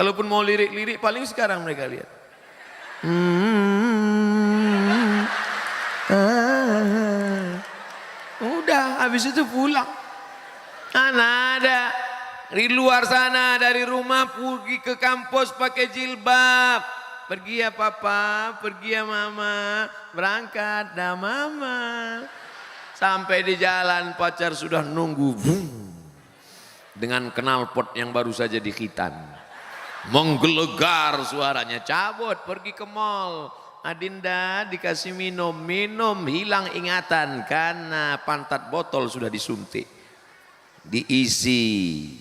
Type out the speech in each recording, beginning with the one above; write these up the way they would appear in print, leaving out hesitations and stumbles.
Kalaupun mau lirik-lirik paling sekarang mereka lihat. Udah habis itu pulang. Anak ada di luar sana dari rumah pergi ke kampus pakai jilbab. Pergi ya papa, pergi ya mama, berangkat dah mama. Sampai di jalan pacar sudah nunggu. Dengan knalpot yang baru saja dikhitan. Menggelegar suaranya, cabut pergi ke mall. Adinda dikasih minum, hilang ingatan karena pantat botol sudah disuntik. Diisi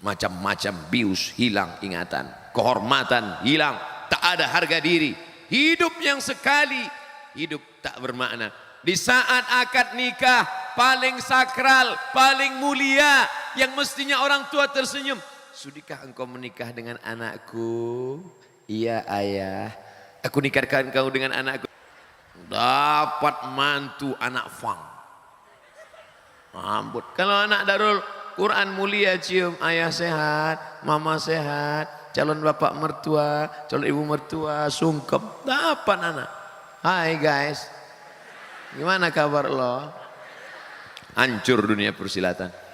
macam-macam bius, hilang ingatan. Kehormatan hilang, tak ada harga diri. Hidup yang sekali, hidup tak bermakna. Di saat akad nikah paling sakral, paling mulia, yang mestinya orang tua tersenyum. Sudikah engkau menikah dengan anakku? Iya ayah, aku nikahkan kau dengan anakku. Dapat mantu anak fang. Ampun. Kalau anak Darul Quran mulia cium, ayah sehat, mama sehat, calon bapak mertua, calon ibu mertua, sungkem. Dapat anak. Hai guys, gimana kabar lo? Hancur dunia persilatan.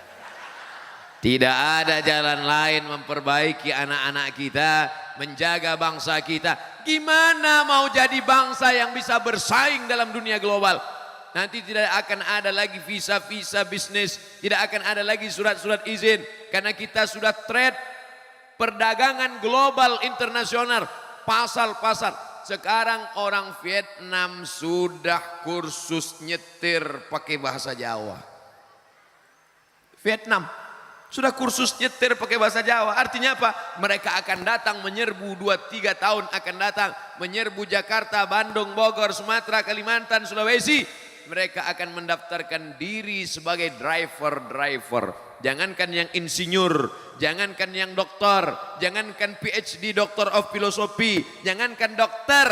Tidak ada jalan lain memperbaiki anak-anak kita, menjaga bangsa kita. Gimana mau jadi bangsa yang bisa bersaing dalam dunia global? Nanti tidak akan ada lagi visa-visa bisnis, tidak akan ada lagi surat-surat izin, karena kita sudah trade perdagangan global internasional, pasar-pasar. Sekarang orang Vietnam sudah kursus nyetir pakai bahasa Jawa. Vietnam sudah kursus nyetir pakai bahasa Jawa. Artinya apa? Mereka akan datang menyerbu 2-3 tahun akan datang menyerbu Jakarta, Bandung, Bogor, Sumatera, Kalimantan, Sulawesi. Mereka akan mendaftarkan diri sebagai driver. Jangankan yang insinyur, jangankan yang doktor, jangankan PhD, Doctor of Philosophy, jangankan dokter.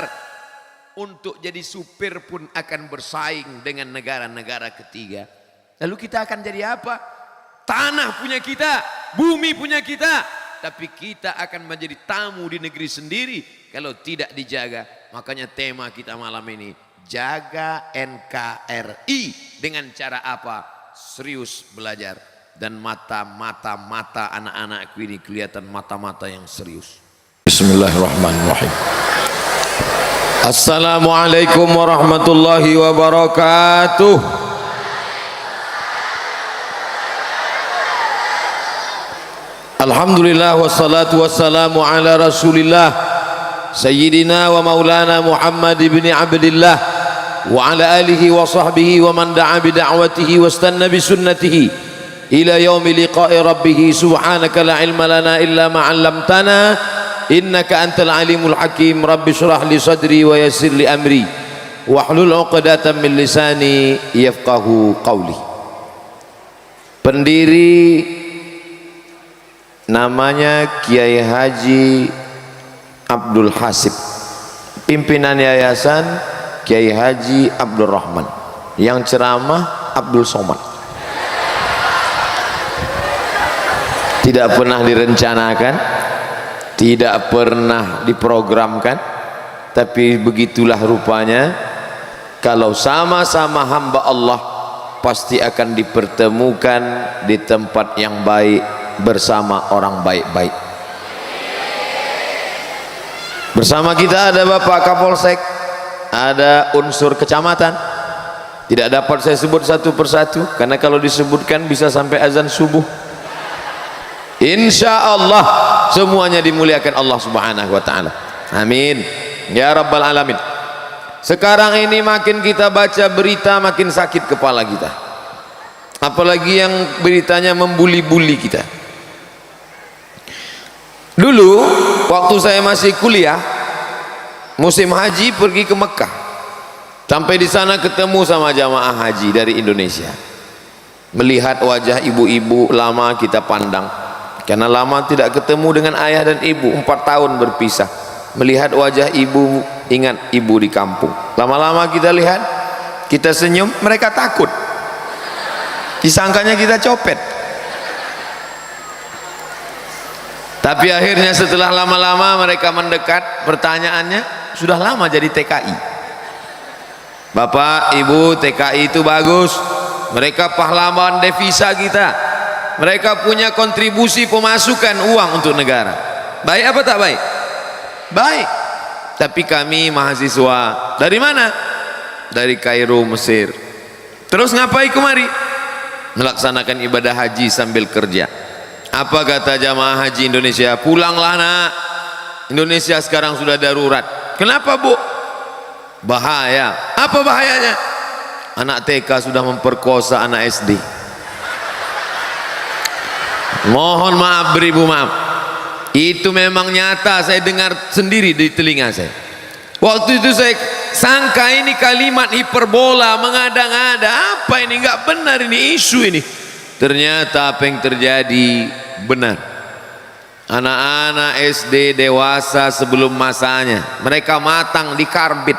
Untuk jadi supir pun akan bersaing dengan negara-negara ketiga. Lalu kita akan jadi apa? Tanah punya kita, bumi punya kita, tapi kita akan menjadi tamu di negeri sendiri kalau tidak dijaga. Makanya tema kita malam ini, jaga NKRI. Dengan cara apa? Serius belajar. Dan mata anak-anakku ini kelihatan mata-mata yang serius. Bismillahirrahmanirrahim. Assalamualaikum warahmatullahi wabarakatuh. Alhamdulillah wassalatu wassalamu ala rasulillah Sayyidina wa maulana Muhammad ibn Abdillah wa ala alihi wa sahbihi wa man da'a bida'watihi wa istanna bisunnatihi ila yaumi liqa'i rabbih. Subhanaka la ilma lana illa ma 'allamtana innaka antal alimul hakim. Rabbi shrah li sadri wa yassir li amri wahlul 'uqdatam min lisani yafqahu qawli. Pendiri namanya Kiai Haji Abdul Hasib, pimpinan yayasan Kiai Haji Abdul Rahman, yang ceramah Abdul Somad. Tidak pernah direncanakan, tidak pernah diprogramkan, tapi begitulah rupanya. Kalau sama-sama hamba Allah pasti akan dipertemukan di tempat yang baik bersama orang baik-baik. Bersama kita ada Bapak Kapolsek, ada unsur kecamatan. Tidak dapat saya sebut satu persatu karena kalau disebutkan bisa sampai azan subuh. Insya Allah semuanya dimuliakan Allah Subhanahu wa ta'ala. Amin ya rabbal alamin. Sekarang ini makin kita baca berita makin sakit kepala kita, apalagi yang beritanya membuli-buli kita. Dulu waktu saya masih kuliah musim haji pergi ke Mekah, sampai di sana ketemu sama jamaah haji dari Indonesia. Melihat wajah ibu-ibu lama kita pandang, karena lama tidak ketemu dengan ayah dan ibu, 4 tahun berpisah. Melihat wajah ibu, ingat ibu di kampung. Lama-lama kita lihat, kita senyum, mereka takut, disangkanya kita copet. Tapi akhirnya setelah lama-lama mereka mendekat, pertanyaannya sudah lama jadi TKI. Bapak, Ibu, TKI itu bagus. Mereka pahlawan devisa kita. Mereka punya kontribusi pemasukan uang untuk negara. Baik apa tak baik? Baik. Tapi kami mahasiswa dari mana? Dari Kairo, Mesir. Terus ngapain kemari? Melaksanakan ibadah haji sambil kerja. Apa kata jamaah haji Indonesia? Pulanglah nak, Indonesia sekarang sudah darurat. Kenapa bu? Bahaya. Apa bahayanya? Anak TK sudah memperkosa anak SD. Mohon maaf beribu maaf, itu memang nyata, saya dengar sendiri di telinga saya. Waktu itu saya sangka ini kalimat hiperbola, mengada-ngada. Apa ini? Nggak benar ini, isu ini. Ternyata apa yang terjadi benar. Anak-anak SD dewasa sebelum masanya, mereka matang di karbit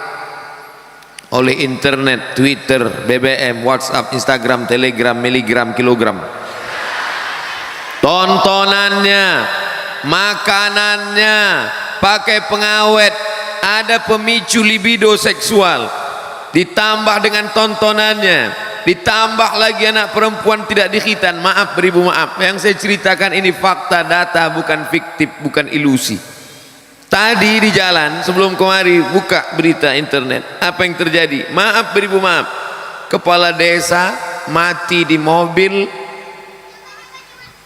oleh internet, Twitter, BBM, WhatsApp, Instagram, Telegram, miligram, kilogram. Tontonannya, makanannya pakai pengawet, ada pemicu libido seksual, ditambah dengan tontonannya, ditambah lagi anak perempuan tidak dikhitan. Maaf beribu maaf, yang saya ceritakan ini fakta, data, bukan fiktif, bukan ilusi. Tadi di jalan sebelum kemari buka berita internet, apa yang terjadi? Maaf beribu maaf, kepala desa mati di mobil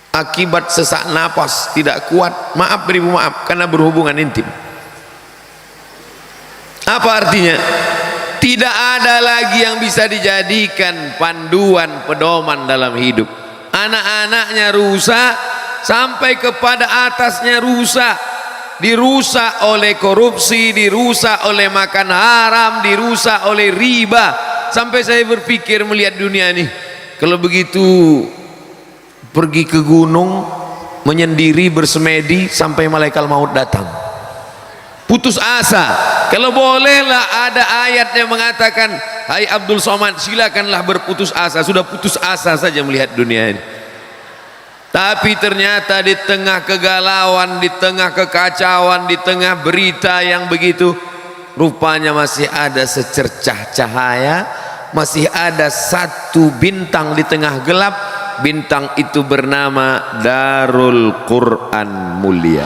akibat sesak napas, tidak kuat. Maaf beribu maaf, karena berhubungan intim. Apa artinya? Tidak ada lagi yang bisa dijadikan panduan pedoman dalam hidup. Anak-anaknya rusak, sampai kepada atasnya rusak. Dirusak oleh korupsi, dirusak oleh makan haram, dirusak oleh riba. Sampai saya berpikir melihat dunia ini, kalau begitu pergi ke gunung menyendiri bersemedi sampai malaikat maut datang. Putus asa. Kalau bolehlah ada ayat yang mengatakan, hai Abdul Somad, silakanlah berputus asa. Sudah putus asa saja melihat dunia ini. Tapi ternyata di tengah kegalauan, di tengah kekacauan, di tengah berita yang begitu, rupanya masih ada secercah cahaya, masih ada satu bintang di tengah gelap. Bintang itu bernama Darul Quran Mulia.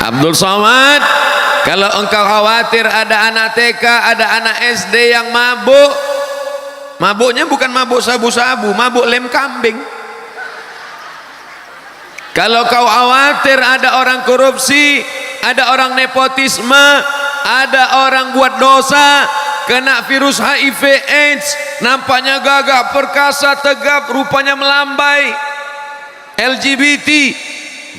Abdul Somad, kalau engkau khawatir ada anak TK, ada anak SD yang mabuk, mabuknya bukan mabuk sabu-sabu, mabuk lem kambing. Kalau kau khawatir ada orang korupsi, ada orang nepotisme, ada orang buat dosa, kena virus HIV AIDS, nampaknya gagah perkasa tegap, rupanya melambai, LGBT,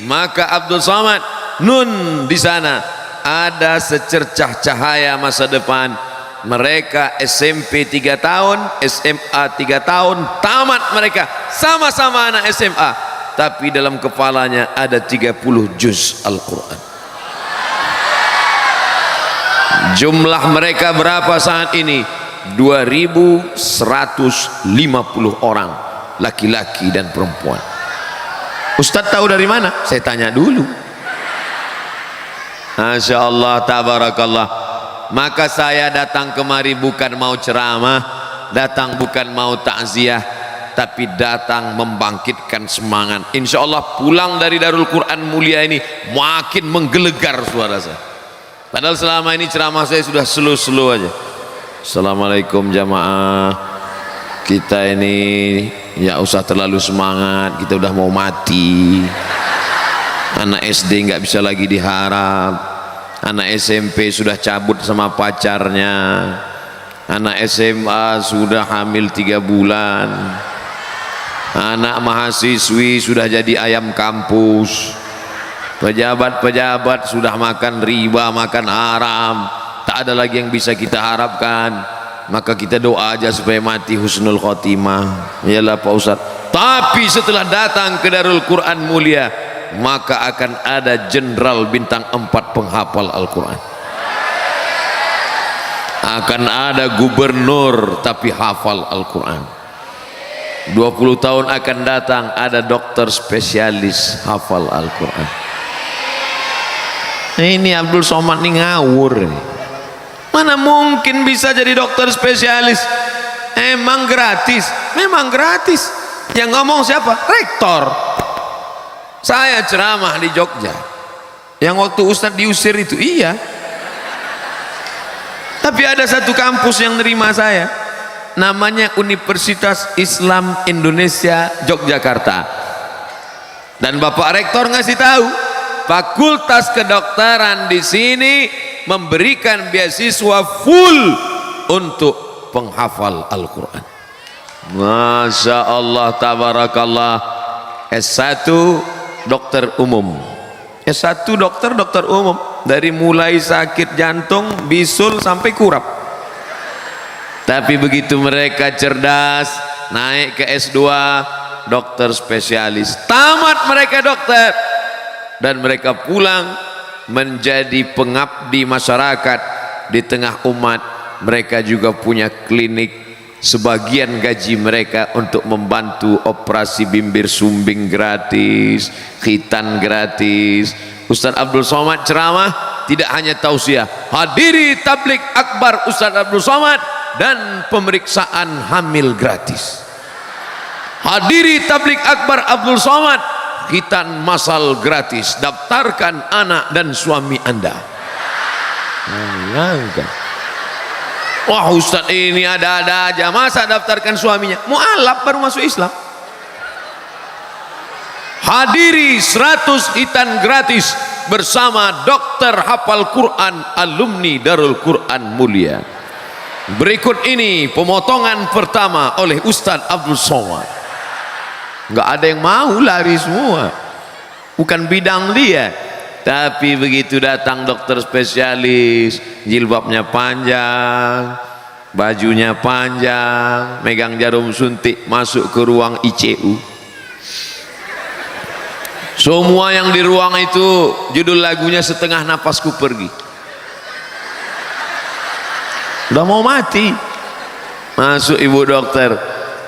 maka Abdul Somad, nun di sana ada secercah cahaya masa depan. Mereka SMP 3 tahun, SMA 3 tahun, tamat mereka, sama-sama anak SMA, tapi dalam kepalanya ada 30 juz Al-Quran. Jumlah mereka berapa saat ini? 2150 orang, laki-laki dan perempuan. Ustadz tahu dari mana? Saya tanya dulu. Masya Allah, tabarakallah. Maka saya datang kemari bukan mau ceramah, datang bukan mau takziah, tapi datang membangkitkan semangat. Insya Allah pulang dari Darul Quran Mulia ini makin menggelegar suara saya. Padahal selama ini ceramah saya sudah slow-slow aja. Assalamualaikum jamaah, kita ini ya usah terlalu semangat, kita udah mau mati. Anak SD nggak bisa lagi diharap, anak SMP sudah cabut sama pacarnya, anak SMA sudah hamil 3 bulan, anak mahasiswi sudah jadi ayam kampus, pejabat-pejabat sudah makan riba, makan haram, tak ada lagi yang bisa kita harapkan. Maka kita doa aja supaya mati husnul khotimah. Iyalah Pak Ustadz. Tapi setelah datang ke Darul Quran Mulia, maka akan ada jenderal bintang 4 penghafal Al-Quran, akan ada gubernur tapi hafal Al-Quran, 20 tahun akan datang ada dokter spesialis hafal Al-Quran. Ini Abdul Somad nih ngawur. Mana mungkin bisa jadi dokter spesialis? Emang gratis? Memang gratis. Yang ngomong siapa? Rektor. Saya ceramah di Jogja. Yang waktu Ustadz diusir itu, iya. Tapi ada satu kampus yang nerima saya, namanya Universitas Islam Indonesia Yogyakarta. Dan Bapak Rektor ngasih tahu, Fakultas Kedokteran di sini memberikan beasiswa full untuk penghafal Al-Quran. Masya Allah, tabarakallah. S1 dokter umum, S1 dokter umum, dari mulai sakit jantung, bisul sampai kurap. Tapi begitu mereka cerdas, naik ke S2 dokter spesialis, tamat mereka dokter, dan mereka pulang menjadi pengabdi masyarakat di tengah umat. Mereka juga punya klinik. Sebagian gaji mereka untuk membantu operasi bibir sumbing gratis, khitan gratis. Ustaz Abdul Somad ceramah tidak hanya tausiah, hadiri tablik akbar Ustaz Abdul Somad dan pemeriksaan hamil gratis. Hadiri tablik akbar Abdul Somad, khitan masal gratis. Daftarkan anak dan suami Anda. Wah, Ustaz ini ada-ada aja, masa daftarkan suaminya? Mu'alaf baru masuk Islam. Hadiri 100 khitan gratis bersama dokter hafal Quran alumni Darul Quran Mulia. Berikut ini pemotongan pertama oleh Ustaz Abdul Somad. Nggak ada yang mau, lari semua, bukan bidang dia. Tapi begitu datang dokter spesialis, jilbabnya panjang, bajunya panjang, megang jarum suntik, masuk ke ruang ICU. Semua yang di ruang itu judul lagunya Setengah Napasku Pergi. Udah mau mati. Masuk ibu dokter,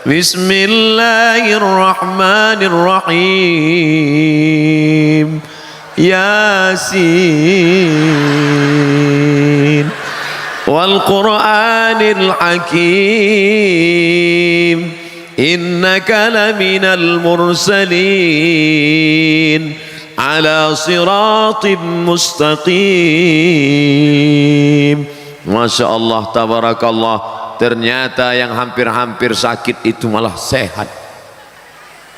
Bismillahirrahmanirrahim, Yasin wal Qur'anil Hakim, innaka laminal mursalin ala siratim mustaqim. Masya Allah, tabarakallah. Ternyata yang hampir-hampir sakit itu malah sehat.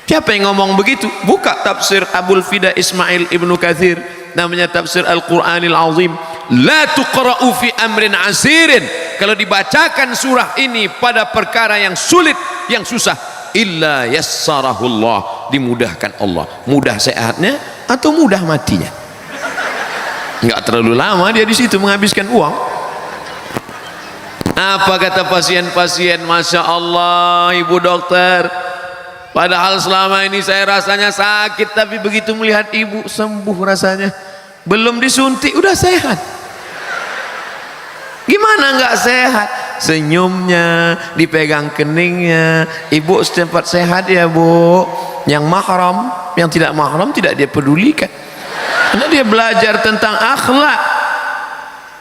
Siapa yang ngomong begitu? Buka tafsir Abul Fida Ismail Ibnu Katsir, namanya tafsir Al-Quranil Azim. La tuqra'u fi amrin asirin, kalau dibacakan surah ini pada perkara yang sulit, yang susah, illa yassarahullah, dimudahkan Allah. Mudah sehatnya atau mudah matinya? Enggak terlalu lama dia di situ menghabiskan uang. Apa kata pasien-pasien? Masya Allah, ibu dokter, padahal selama ini saya rasanya sakit, tapi begitu melihat ibu sembuh rasanya. Belum disuntik udah sehat. Gimana nggak sehat? Senyumnya, dipegang keningnya. Ibu setempat sehat ya bu. Yang mahram, yang tidak mahram tidak dia pedulikan, karena dia belajar tentang akhlak.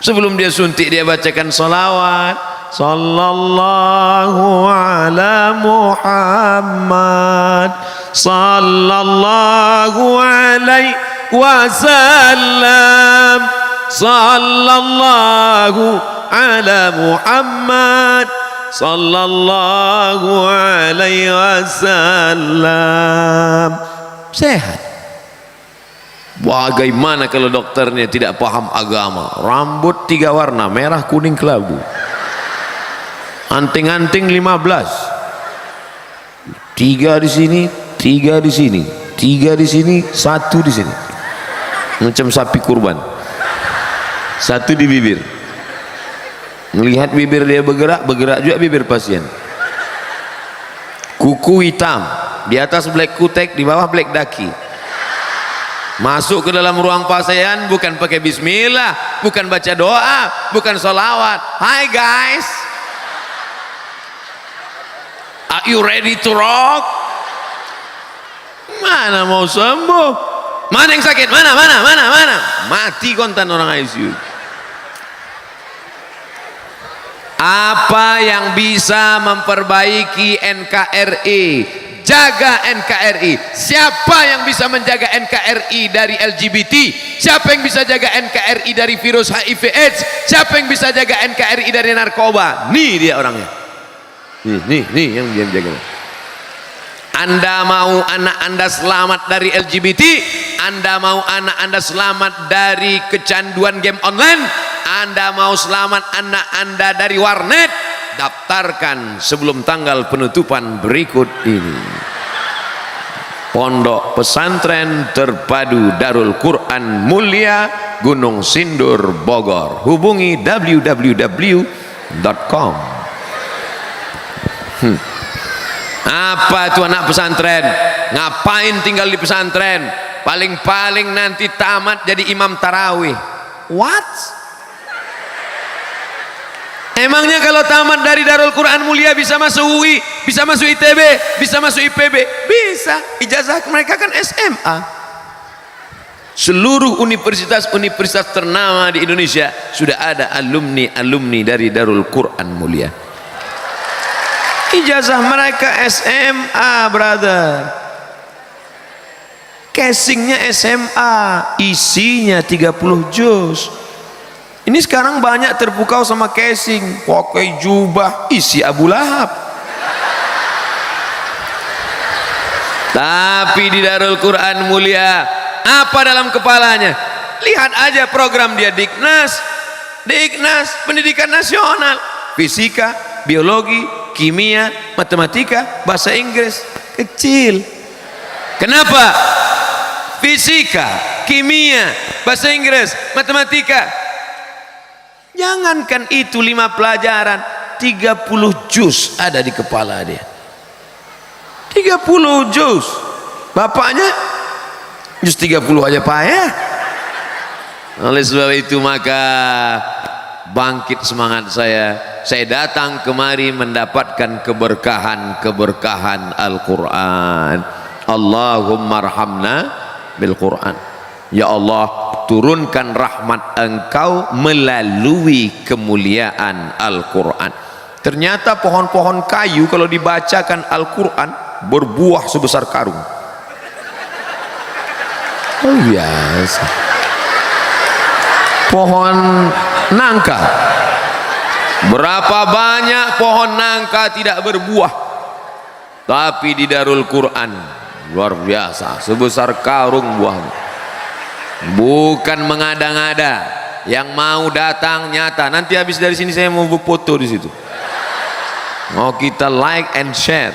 Sebelum dia suntik dia bacakan salawat, sallallahu ala Muhammad, sallallahu alaihi wasallam, sallallahu ala Muhammad, sallallahu alaihi wasallam. Sehat. Bagaimana kalau dokternya tidak paham agama? Rambut 3 warna, merah, kuning, kelabu, anting-anting 15, 3 di sini, 3 di sini, 3 di sini, 1 di sini, macam sapi kurban, 1 di bibir. Melihat bibir dia bergerak, bergerak juga bibir pasien. Kuku hitam, di atas black kutek, di bawah black daki. Masuk ke dalam ruang pasien bukan pakai bismillah, bukan baca doa, bukan sholawat. Hai guys, Are you ready to rock? Mana mau sembuh? Mana yang sakit? Mana? Mati kontan orang ICU. Apa yang bisa memperbaiki NKRI? Jaga NKRI. Siapa yang bisa menjaga NKRI dari LGBT? Siapa yang bisa jaga NKRI dari virus HIV AIDS? Siapa yang bisa jaga NKRI dari narkoba? Nih dia orangnya. Nih yang dia jaga. Anda mau anak Anda selamat dari LGBT? Anda mau anak Anda selamat dari kecanduan game online? Anda mau selamat anak Anda dari warnet? Daftarkan sebelum tanggal penutupan berikut ini. Pondok Pesantren Terpadu Darul Quran Mulia, Gunung Sindur, Bogor. Hubungi www.com. Apa itu anak pesantren? Ngapain tinggal di pesantren? Paling-paling nanti tamat jadi imam tarawih. What? Emangnya kalau tamat dari Darul Quran Mulia bisa masuk UI, bisa masuk ITB, bisa masuk IPB? Bisa. Ijazah mereka kan SMA. Seluruh universitas-universitas ternama di Indonesia sudah ada alumni dari Darul Quran Mulia. Ijazah mereka SMA, brother. Casingnya SMA, isinya 30 juz. Ini sekarang banyak terpukau sama casing, pakai jubah isi Abu Lahab. Tapi di Darul Quran Mulia, apa dalam kepalanya? Lihat aja program dia Diknas, Pendidikan Nasional, fisika, biologi, kimia, matematika, bahasa Inggris. Kecil. Kenapa? Fisika, kimia, bahasa Inggris, matematika. Jangankan itu 5 pelajaran, 30 juz ada di kepala dia. 30 juz. Bapaknya juz 30 aja payah. Oleh sebab itu maka bangkit semangat saya datang kemari mendapatkan keberkahan Al-Quran. Allahumma arhamna bil Quran. Ya Allah, turunkan rahmat Engkau melalui kemuliaan Al-Quran. Ternyata pohon-pohon kayu kalau dibacakan Al-Quran berbuah sebesar karung. Oh biasa. Pohon nangka, berapa banyak pohon nangka tidak berbuah, tapi di Darul Quran luar biasa, sebesar karung buahnya. Bukan mengada-ngada. Yang mau datang nyata. Nanti habis dari sini saya mau foto di situ. Mau kita like and share.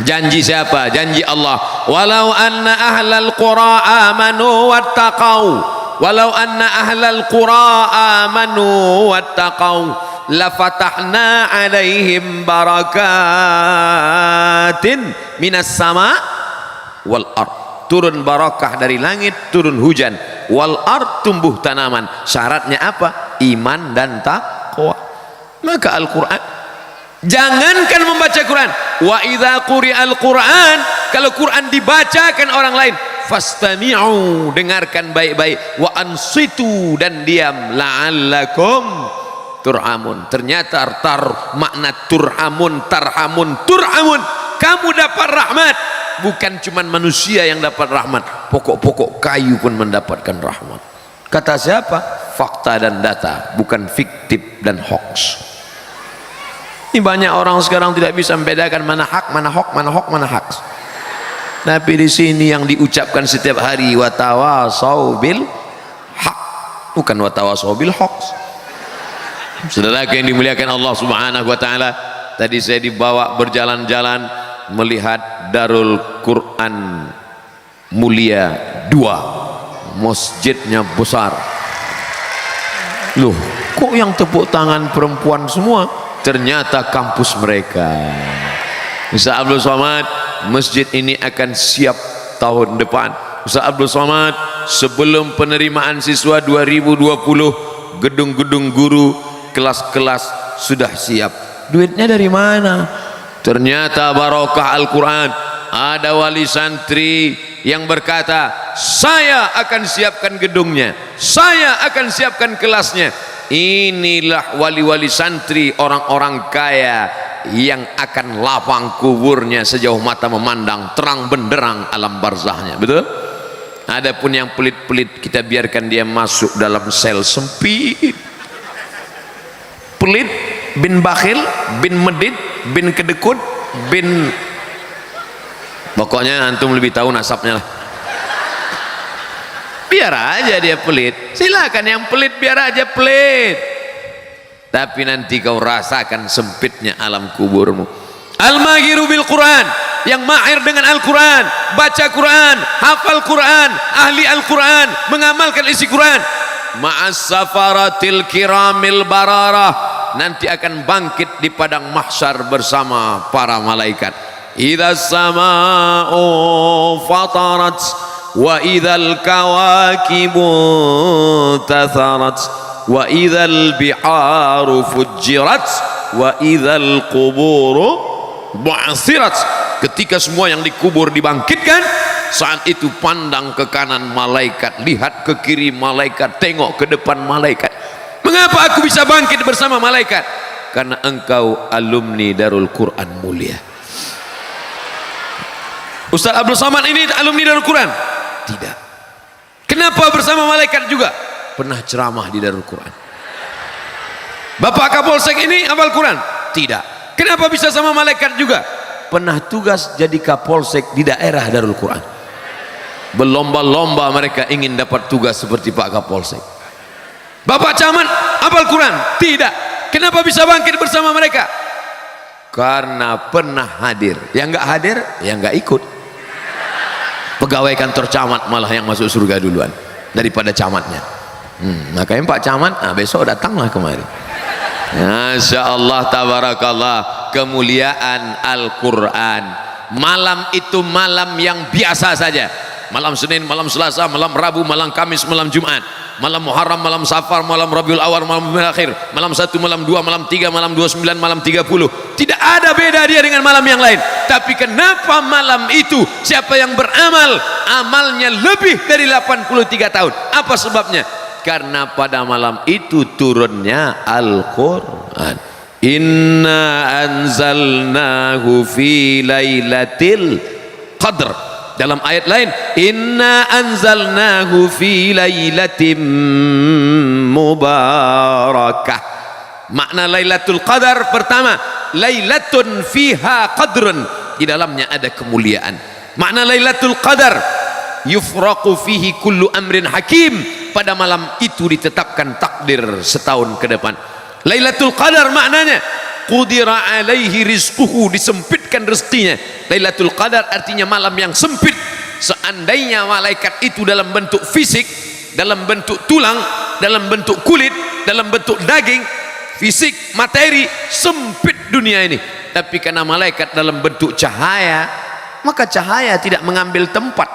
Janji siapa? Janji Allah. Walau anna ahlal qura amanu wattaqau. Walau anna ahlal qura amanu wattaqau lafatahna alaihim barakatin minas sama wal ard. Turun barakah dari langit, turun hujan, wal ard, tumbuh tanaman. Syaratnya apa? Iman dan taqwa. Maka Al-Quran, jangankan membaca Quran, wa idza quri'al Quran, kalau Quran dibacakan orang lain, fastami'u, dengarkan baik-baik, wa ansitu, dan diam, la'allakum turhamun. Ternyata makna tarhamun, kamu dapat rahmat. Bukan cuma manusia yang dapat rahmat, pokok-pokok kayu pun mendapatkan rahmat. Kata siapa? Fakta dan data, bukan fiktif dan hoax. Ini banyak orang sekarang tidak bisa membedakan mana hak, mana hoax. Tapi di sini yang diucapkan setiap hari watawasau bil haq, bukan watawasau bil hoax. Saudara yang dimuliakan Allah Subhanahu wa taala, tadi saya dibawa berjalan-jalan melihat Darul Quran Mulia 2, masjidnya besar. Loh, kok yang tepuk tangan perempuan semua? Ternyata kampus mereka. Ustaz Abdul Somad, masjid ini akan siap tahun depan. Ustaz Abdul Somad, sebelum penerimaan siswa 2020, gedung-gedung guru, kelas-kelas sudah siap. Duitnya dari mana? Ternyata barokah Al-Quran. Ada wali santri yang berkata, saya akan siapkan gedungnya, saya akan siapkan kelasnya. Inilah wali-wali santri, orang-orang kaya yang akan lapang kuburnya sejauh mata memandang, terang benderang alam barzahnya. Betul? Adapun yang pelit-pelit, kita biarkan dia masuk dalam sel sempit. Pelit, bin bakhil, bin medit, bin kedekut, bin, pokoknya antum lebih tahu nasabnya lah. Biar aja dia pelit, silakan yang pelit, biar aja pelit, tapi nanti kau rasakan sempitnya alam kuburmu. Al-mahiru bil Quran, yang mahir dengan Al-Quran, baca Quran, hafal Quran, ahli Al-Quran, mengamalkan isi Quran. Ma'as safaratil kiramil bararah, nanti akan bangkit di padang mahsyar bersama para malaikat. Idza sama'u fatarat wa idzal kawakibu tatharat wa idzal biharu fujirat wa idzal quburu bu'athirat. Ketika semua yang dikubur dibangkitkan, saat itu pandang ke kanan malaikat, lihat ke kiri malaikat, tengok ke depan malaikat. Mengapa aku bisa bangkit bersama malaikat? Karena engkau alumni Darul Quran mulia. Ustaz Abdul Somad ini alumni Darul Quran? Tidak. Kenapa bersama malaikat juga? Pernah ceramah di Darul Quran. Bapak Kapolsek ini hafal Quran? Tidak. Kenapa bisa sama malaikat juga? Pernah tugas jadi Kapolsek di daerah Darul Quran. Berlomba-lomba mereka ingin dapat tugas seperti Pak Kapolsek. Bapak Camat hafal Quran? Tidak. Kenapa bisa bangkit bersama mereka? Karena pernah hadir. Yang enggak hadir, yang enggak ikut. Pegawai kantor camat malah yang masuk surga duluan daripada camatnya. Makanya Pak Camat, besok datanglah kemari. Masya Allah, tabarakallah, kemuliaan Al-Quran. Malam itu malam yang biasa saja. Malam Senin, malam Selasa, malam Rabu, malam Kamis, malam Jumat, malam Muharram, malam Safar, malam Rabiul Awal, malam Rabiul Akhir, malam 1, malam 2, malam 3, malam 29, malam 30. Tidak ada beda dia dengan malam yang lain. Tapi kenapa malam itu siapa yang beramal, amalnya lebih dari 83 tahun? Apa sebabnya? Karena pada malam itu turunnya Al-Quran. Inna anzalnahu fi lailatul qadr. Dalam ayat lain, inna anzalnahu fi lailatin mubarakah. Makna Lailatul Qadar pertama, lailatun fiha qadrun, di dalamnya ada kemuliaan. Makna Lailatul Qadar, yufraqu fihi kullu amrin hakim, pada malam itu ditetapkan takdir setahun ke depan. Lailatul Qadar maknanya qudira alaihi rizquhu, disempitkan rezekinya. Lailatul Qadar artinya malam yang sempit. Seandainya malaikat itu dalam bentuk fisik, dalam bentuk tulang, dalam bentuk kulit, dalam bentuk daging, fisik, materi, sempit dunia ini. Tapi karena malaikat dalam bentuk cahaya, maka cahaya tidak mengambil tempat.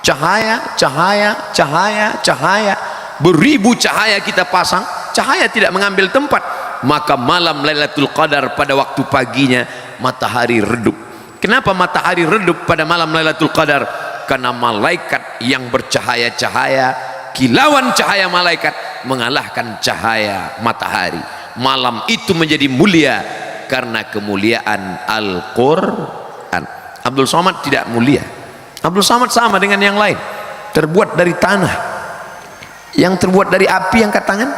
Cahaya, cahaya, cahaya, cahaya, beribu cahaya kita pasang, cahaya tidak mengambil tempat. Maka malam Lailatul Qadar pada waktu paginya matahari redup. Kenapa matahari redup pada malam Lailatul Qadar? Karena malaikat yang bercahaya-cahaya, kilauan cahaya malaikat mengalahkan cahaya matahari. Malam itu menjadi mulia karena kemuliaan Al-Quran. Abdul Somad tidak mulia. Abdul Somad sama dengan yang lain, terbuat dari tanah. Yang terbuat dari api angkat tangan.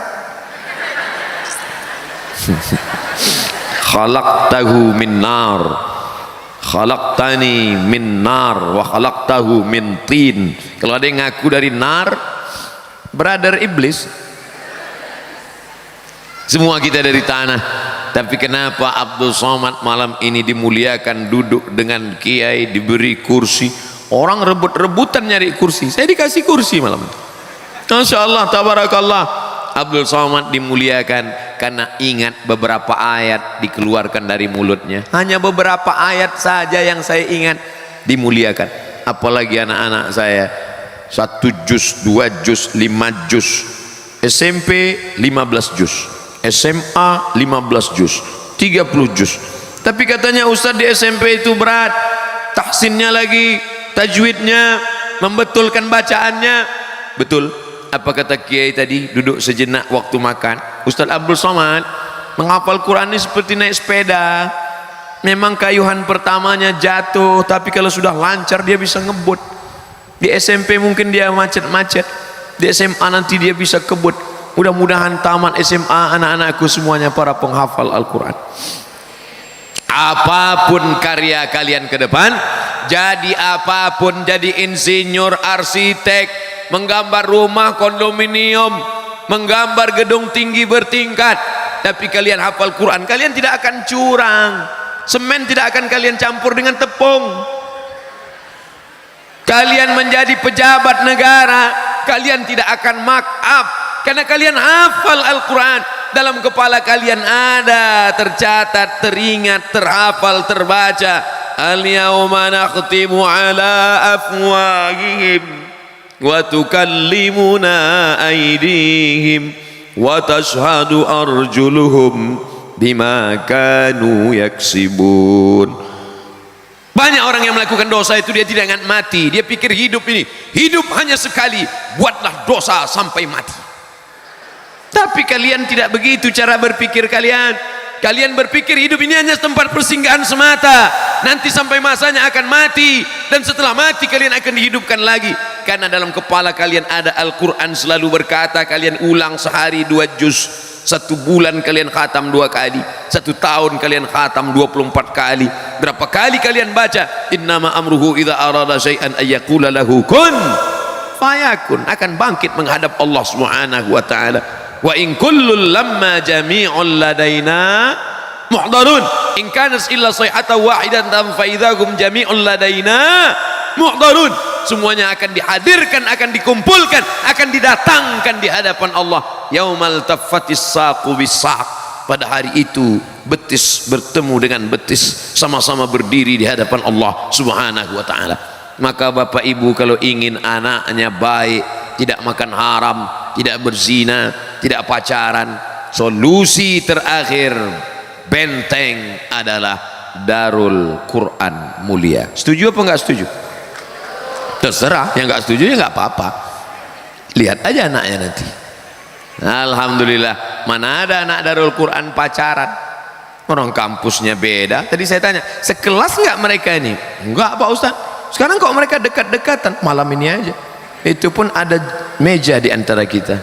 Khalaqtahu min nar, khalaqtani min nar, wa khalaqtahu min tin. Kalau ada yang ngaku dari nar, brother iblis. Semua kita dari tanah. Tapi kenapa Abdul Somad malam ini dimuliakan, duduk dengan kiai, diberi kursi? Orang rebut-rebutan nyari kursi, saya dikasih kursi malam ini. Masya Allah, tabarakallah. Abdul Somad dimuliakan karena ingat beberapa ayat dikeluarkan dari mulutnya. Hanya beberapa ayat saja yang saya ingat, dimuliakan. Apalagi anak-anak saya, 1 juz, 2 juz, 5 juz, SMP 15 juz, SMA 15 juz, 30 juz. Tapi katanya Ustadz di SMP itu berat, tahsinnya lagi, tajwidnya, membetulkan bacaannya. Betul apa kata Kiai tadi, duduk sejenak waktu makan. Ustadz Abdul Somad menghafal Quran ini seperti naik sepeda. Memang kayuhan pertamanya jatuh, tapi kalau sudah lancar dia bisa ngebut. Di SMP mungkin dia macet-macet, di SMA nanti dia bisa kebut. Mudah-mudahan tamat SMA anak-anakku semuanya para penghafal Al-Quran. Apapun karya kalian ke depan, jadi apapun, jadi insinyur, arsitek, menggambar rumah kondominium, menggambar gedung tinggi bertingkat, tapi kalian hafal Quran, kalian tidak akan curang. Semen tidak akan kalian campur dengan tepung. Kalian menjadi pejabat negara, kalian tidak akan mark up karena kalian hafal Al-Quran. Dalam kepala kalian ada, tercatat, teringat, terhafal, terbaca. Al-yawma nakhtimu ala afwahihim wa tukallimuna aydihim wa tashhadu arjuluhum bima kanu yaksibun. Banyak orang yang melakukan dosa itu dia tidak ingat mati. Dia pikir hidup ini, hidup hanya sekali, buatlah dosa sampai mati. Tapi kalian tidak begitu cara berpikir kalian. Kalian berpikir hidup ini hanya tempat persinggahan semata. Nanti sampai masanya akan mati, dan setelah mati kalian akan dihidupkan lagi. Karena dalam kepala kalian ada Al-Quran selalu berkata, kalian ulang sehari 2 juz. 1 bulan kalian khatam 2 kali, 1 tahun kalian khatam 24 kali. Berapa kali kalian baca innama amruhu idza arada syai'an ayyaqula lahu kun fayakun. Akan bangkit menghadap Allah Subhanahu wa taala. Wa in kullul lamma jami'un ladaina muhdarun in kanas illa sayhatan wahidatan fa idzahum jami'un ladaina muhdarun. Semuanya akan dihadirkan, akan dikumpulkan, akan didatangkan di hadapan Allah. Yaumal taffatis saqu bisaq. Pada hari itu betis bertemu dengan betis, sama-sama berdiri di hadapan Allah Subhanahu wa taala. Maka Bapak Ibu kalau ingin anaknya baik, tidak makan haram, tidak berzina, tidak pacaran, solusi terakhir benteng adalah Darul Quran Mulia. Setuju apa enggak setuju? Terserah, yang enggak setuju ya enggak apa-apa. Lihat aja anaknya nanti. Alhamdulillah, mana ada anak Darul Quran pacaran? Orang kampusnya beda. Tadi saya tanya, sekelas enggak mereka ini? Enggak Pak Ustaz. Sekarang kok mereka dekat-dekatan? Malam ini aja. Itu pun ada meja di antara kita.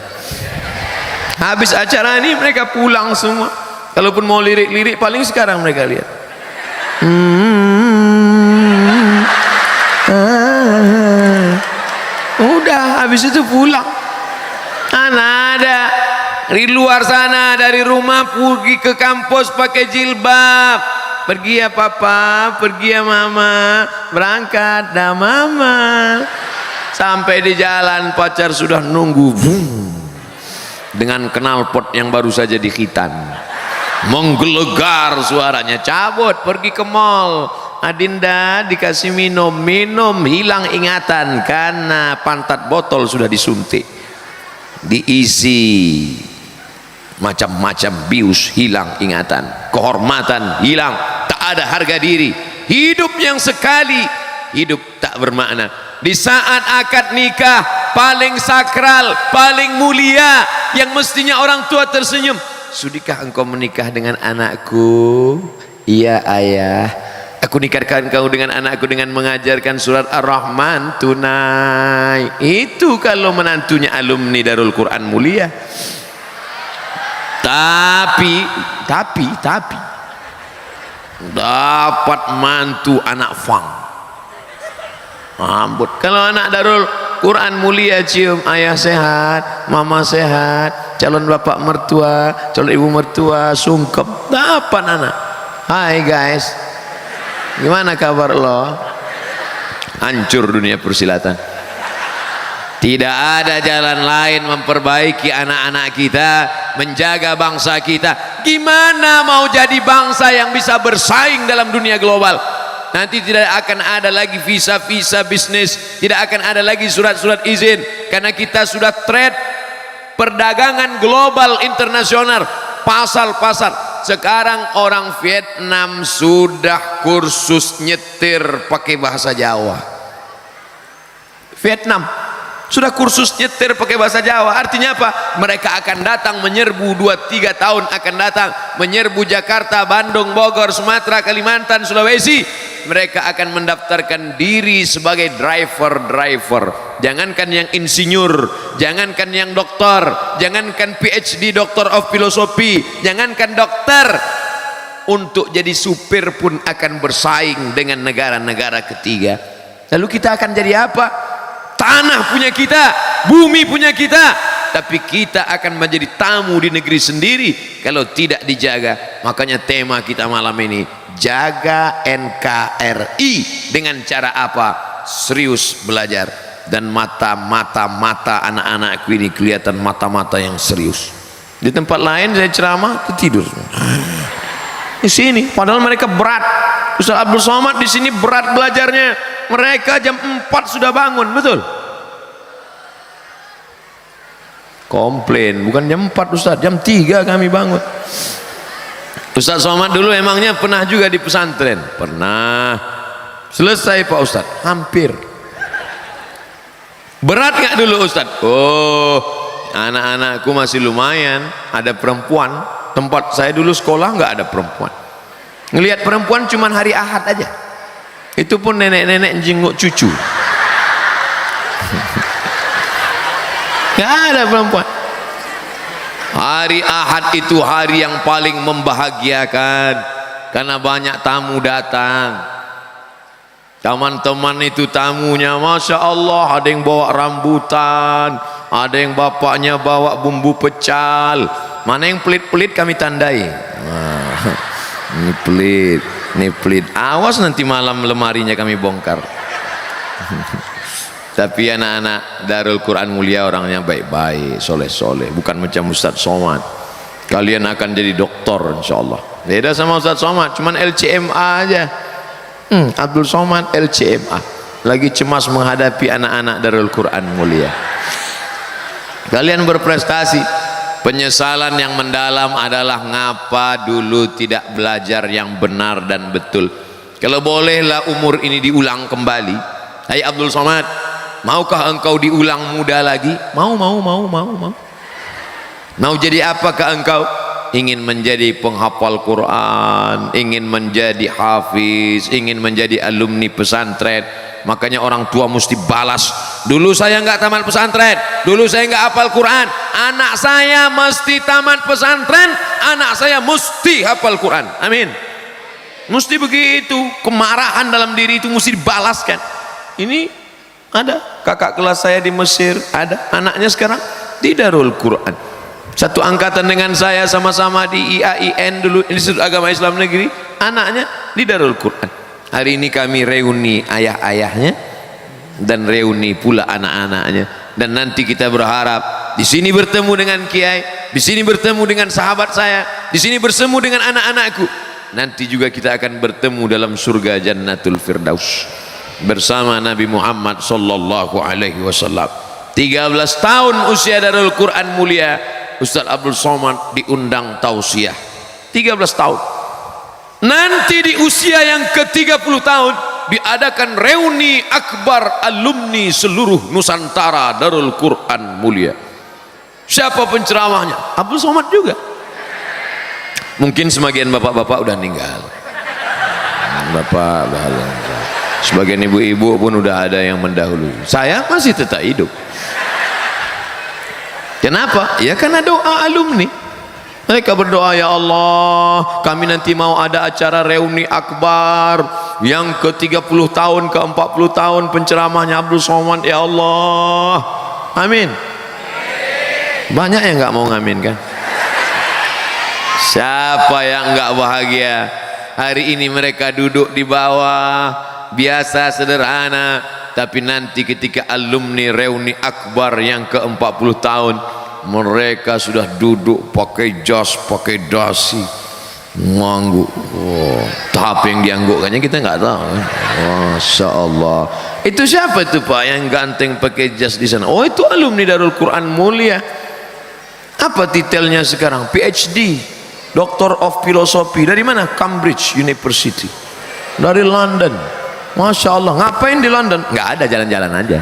Habis acara ini mereka pulang semua. Kalaupun mau lirik-lirik paling sekarang mereka lihat. Udah habis itu pulang. Anak ada di luar sana dari rumah pergi ke kampus pakai jilbab. Pergi ya papa, pergi ya mama, berangkat dah mama. Sampai di jalan pacar sudah nunggu dengan knalpot yang baru saja dikhitan, menggelegar suaranya. Cabut pergi ke mall, Adinda dikasih minum, hilang ingatan karena pantat botol sudah disuntik, diisi macam-macam bius, hilang ingatan, kehormatan hilang, tak ada harga diri. Hidup yang sekali, hidup tak bermakna. Di saat akad nikah paling sakral, paling mulia, yang mestinya orang tua tersenyum, sudikah engkau menikah dengan anakku? Iya ayah, aku nikahkan kau dengan anakku dengan mengajarkan surat Ar-Rahman tunai. Itu kalau menantunya alumni Darul Quran Mulia. Tapi dapat mantu anak fang, ambut. Kalau anak Darul Quran Mulia cium ayah sehat, mama sehat, calon bapak mertua, calon ibu mertua sungkep, dapat anak. Hai guys, gimana kabar lo? Hancur dunia persilatan. Tidak ada jalan lain memperbaiki anak-anak kita, menjaga bangsa kita. Gimana mau jadi bangsa yang bisa bersaing dalam dunia global? Nanti tidak akan ada lagi visa-visa bisnis, tidak akan ada lagi surat-surat izin, karena kita sudah trade perdagangan global internasional, pasar-pasar. sekarang orang Vietnam sudah kursus nyetir pakai bahasa Jawa. Vietnam sudah kursus nyetir pakai bahasa Jawa. Artinya apa? Mereka akan datang menyerbu 2-3 tahun akan datang menyerbu Jakarta, Bandung, Bogor, Sumatera, Kalimantan, Sulawesi. Mereka akan mendaftarkan diri sebagai driver. Jangankan yang insinyur, jangankan yang doktor, jangankan PhD, Doctor of Philosophy, jangankan dokter, untuk jadi supir pun akan bersaing dengan negara-negara ketiga. Lalu kita akan jadi apa? Tanah punya kita, bumi punya kita, tapi kita akan menjadi tamu di negeri sendiri kalau tidak dijaga. Makanya tema kita malam ini, jaga NKRI. Dengan cara apa? Serius belajar. Dan mata anak-anakku ini kelihatan mata-mata yang serius. Di tempat lain saya ceramah tidur. Di sini padahal mereka berat. Ustaz Abdul Somad di sini berat belajarnya. Mereka jam 4 sudah bangun, betul? Komplain, bukan jam 4 Ustaz, jam 3 kami bangun. Ustaz Somad dulu emangnya pernah juga di pesantren? Pernah. Selesai Pak Ustaz? Hampir. Berat nggak dulu Ustaz? Oh, anak-anakku masih lumayan, ada perempuan. Tempat saya dulu sekolah nggak ada perempuan. Ngelihat perempuan cuman hari Ahad aja. Itu pun nenek-nenek jenguk cucu. Nggak ada perempuan. Hari Ahad itu hari yang paling membahagiakan karena banyak tamu datang. Teman-teman itu tamunya Masya Allah, ada yang bawa rambutan, ada yang bapaknya bawa bumbu pecal. Mana yang pelit-pelit kami tandai. Wah, ini pelit, ini pelit. Awas nanti malam lemarinya kami bongkar. Tapi anak-anak Darul Quran Mulia orangnya baik-baik, soleh-soleh, bukan macam Ustaz Somad. Kalian akan jadi doktor insyaallah. Beda sama Ustaz Somad, cuman LCMA aja. Abdul Somad LCMA, lagi cemas menghadapi anak-anak Darul Quran Mulia. Kalian berprestasi. Penyesalan yang mendalam adalah ngapa dulu tidak belajar yang benar dan betul. Kalau bolehlah umur ini diulang kembali. Hai Abdul Somad, maukah engkau diulang muda lagi? Mau. Mau jadi apakah engkau? Ingin menjadi penghafal Quran, ingin menjadi hafiz, ingin menjadi alumni pesantren. Makanya orang tua mesti balas. Dulu saya nggak tamat pesantren, dulu saya nggak hafal Quran. Anak saya mesti tamat pesantren, anak saya mesti hafal Quran. Amin. Mesti begitu. Kemarahan dalam diri itu mesti dibalaskan. Ini ada kakak kelas saya di Mesir, ada anaknya sekarang di Darul Quran. Satu angkatan dengan saya, sama-sama di IAIN dulu, Institut Agama Islam Negeri. Anaknya di Darul Quran. Hari ini kami reuni ayah-ayahnya dan reuni pula anak-anaknya. Dan nanti kita berharap di sini bertemu dengan kiai, di sini bertemu dengan sahabat saya, di sini bertemu dengan anak-anakku. Nanti juga kita akan bertemu dalam surga Jannatul Firdaus bersama Nabi Muhammad sallallahu alaihi wasallam. 13 tahun usia Darul Quran Mulia, Ustaz Abdul Somad diundang tausiah. 13 tahun. Nanti di usia yang ke-30 tahun diadakan reuni akbar alumni seluruh Nusantara Darul Quran Mulia. Siapa penceramahnya? Abdul Somad juga. Mungkin sebagian bapak-bapak udah meninggal. Bapak udah ada. Sebagian ibu-ibu pun udah ada yang mendahului. Saya masih tetap hidup. Kenapa? Ya karena doa alumni. Mereka berdoa, ya Allah, kami nanti mau ada acara reuni akbar yang ke-30 tahun, ke-40 tahun penceramahnya Abdul Somad, ya Allah. Amin. Banyak yang nggak mau ngamin kan? Siapa yang nggak bahagia? Hari ini mereka duduk di bawah, biasa sederhana, tapi nanti ketika alumni reuni akbar yang ke-40 tahun, mereka sudah duduk pakai jas, pakai dasi, ngangguk. Oh, tahap yang dianggukkannya kita nggak tahu. Masya Allah. Itu siapa itu Pak yang ganteng pakai jas di sana? Oh, itu alumni Darul Quran Mulia. Apa titelnya sekarang? PhD. Doctor of Philosophy. Dari mana? Cambridge University. Dari London. Masya Allah. Ngapain di London? Nggak ada, jalan-jalan aja.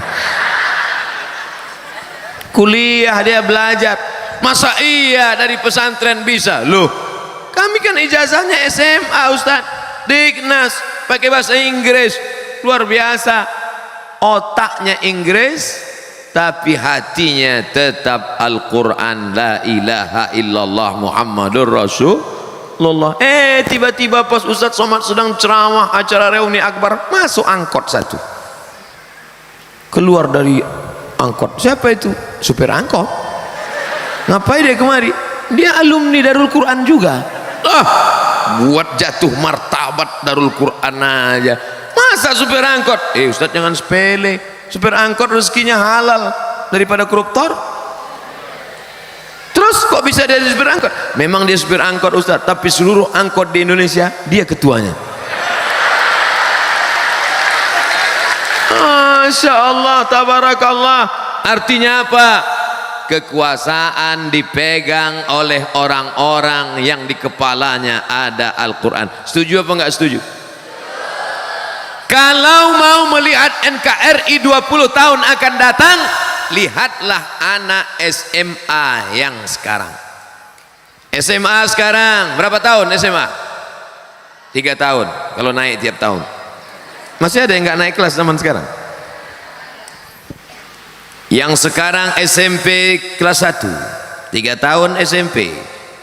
Kuliah dia belajar. Masa iya dari pesantren bisa? Loh, kami kan ijazahnya SMA Ustaz, Dignas, pakai bahasa Inggris, luar biasa. Otaknya Inggris, tapi hatinya tetap Al-Quran, la ilaha illallah Muhammadur Rasulullah. Tiba-tiba pas Ustaz Somad sedang ceramah acara reuni akbar, masuk angkot satu, keluar dari angkot. Siapa itu? Supir angkot. Ngapain dia kemari? Dia alumni Darul Quran juga. Buat jatuh martabat Darul Quran aja. Masa supir angkot? Ustaz jangan sepele. Supir angkot rezekinya halal daripada koruptor. Terus kok bisa dia supir angkot? Memang dia supir angkot Ustaz, tapi seluruh angkot di Indonesia dia ketuanya. Masya Allah, tabarakallah. Artinya apa? Kekuasaan dipegang oleh orang-orang yang di kepalanya ada Al-Quran. Setuju apa enggak setuju? Kalau mau melihat NKRI 20 tahun akan datang, lihatlah anak SMA yang sekarang. SMA sekarang berapa tahun SMA? 3 tahun. Kalau naik tiap tahun. Masih ada yang nggak naik kelas zaman sekarang? Yang sekarang SMP kelas 1, 3 tahun SMP,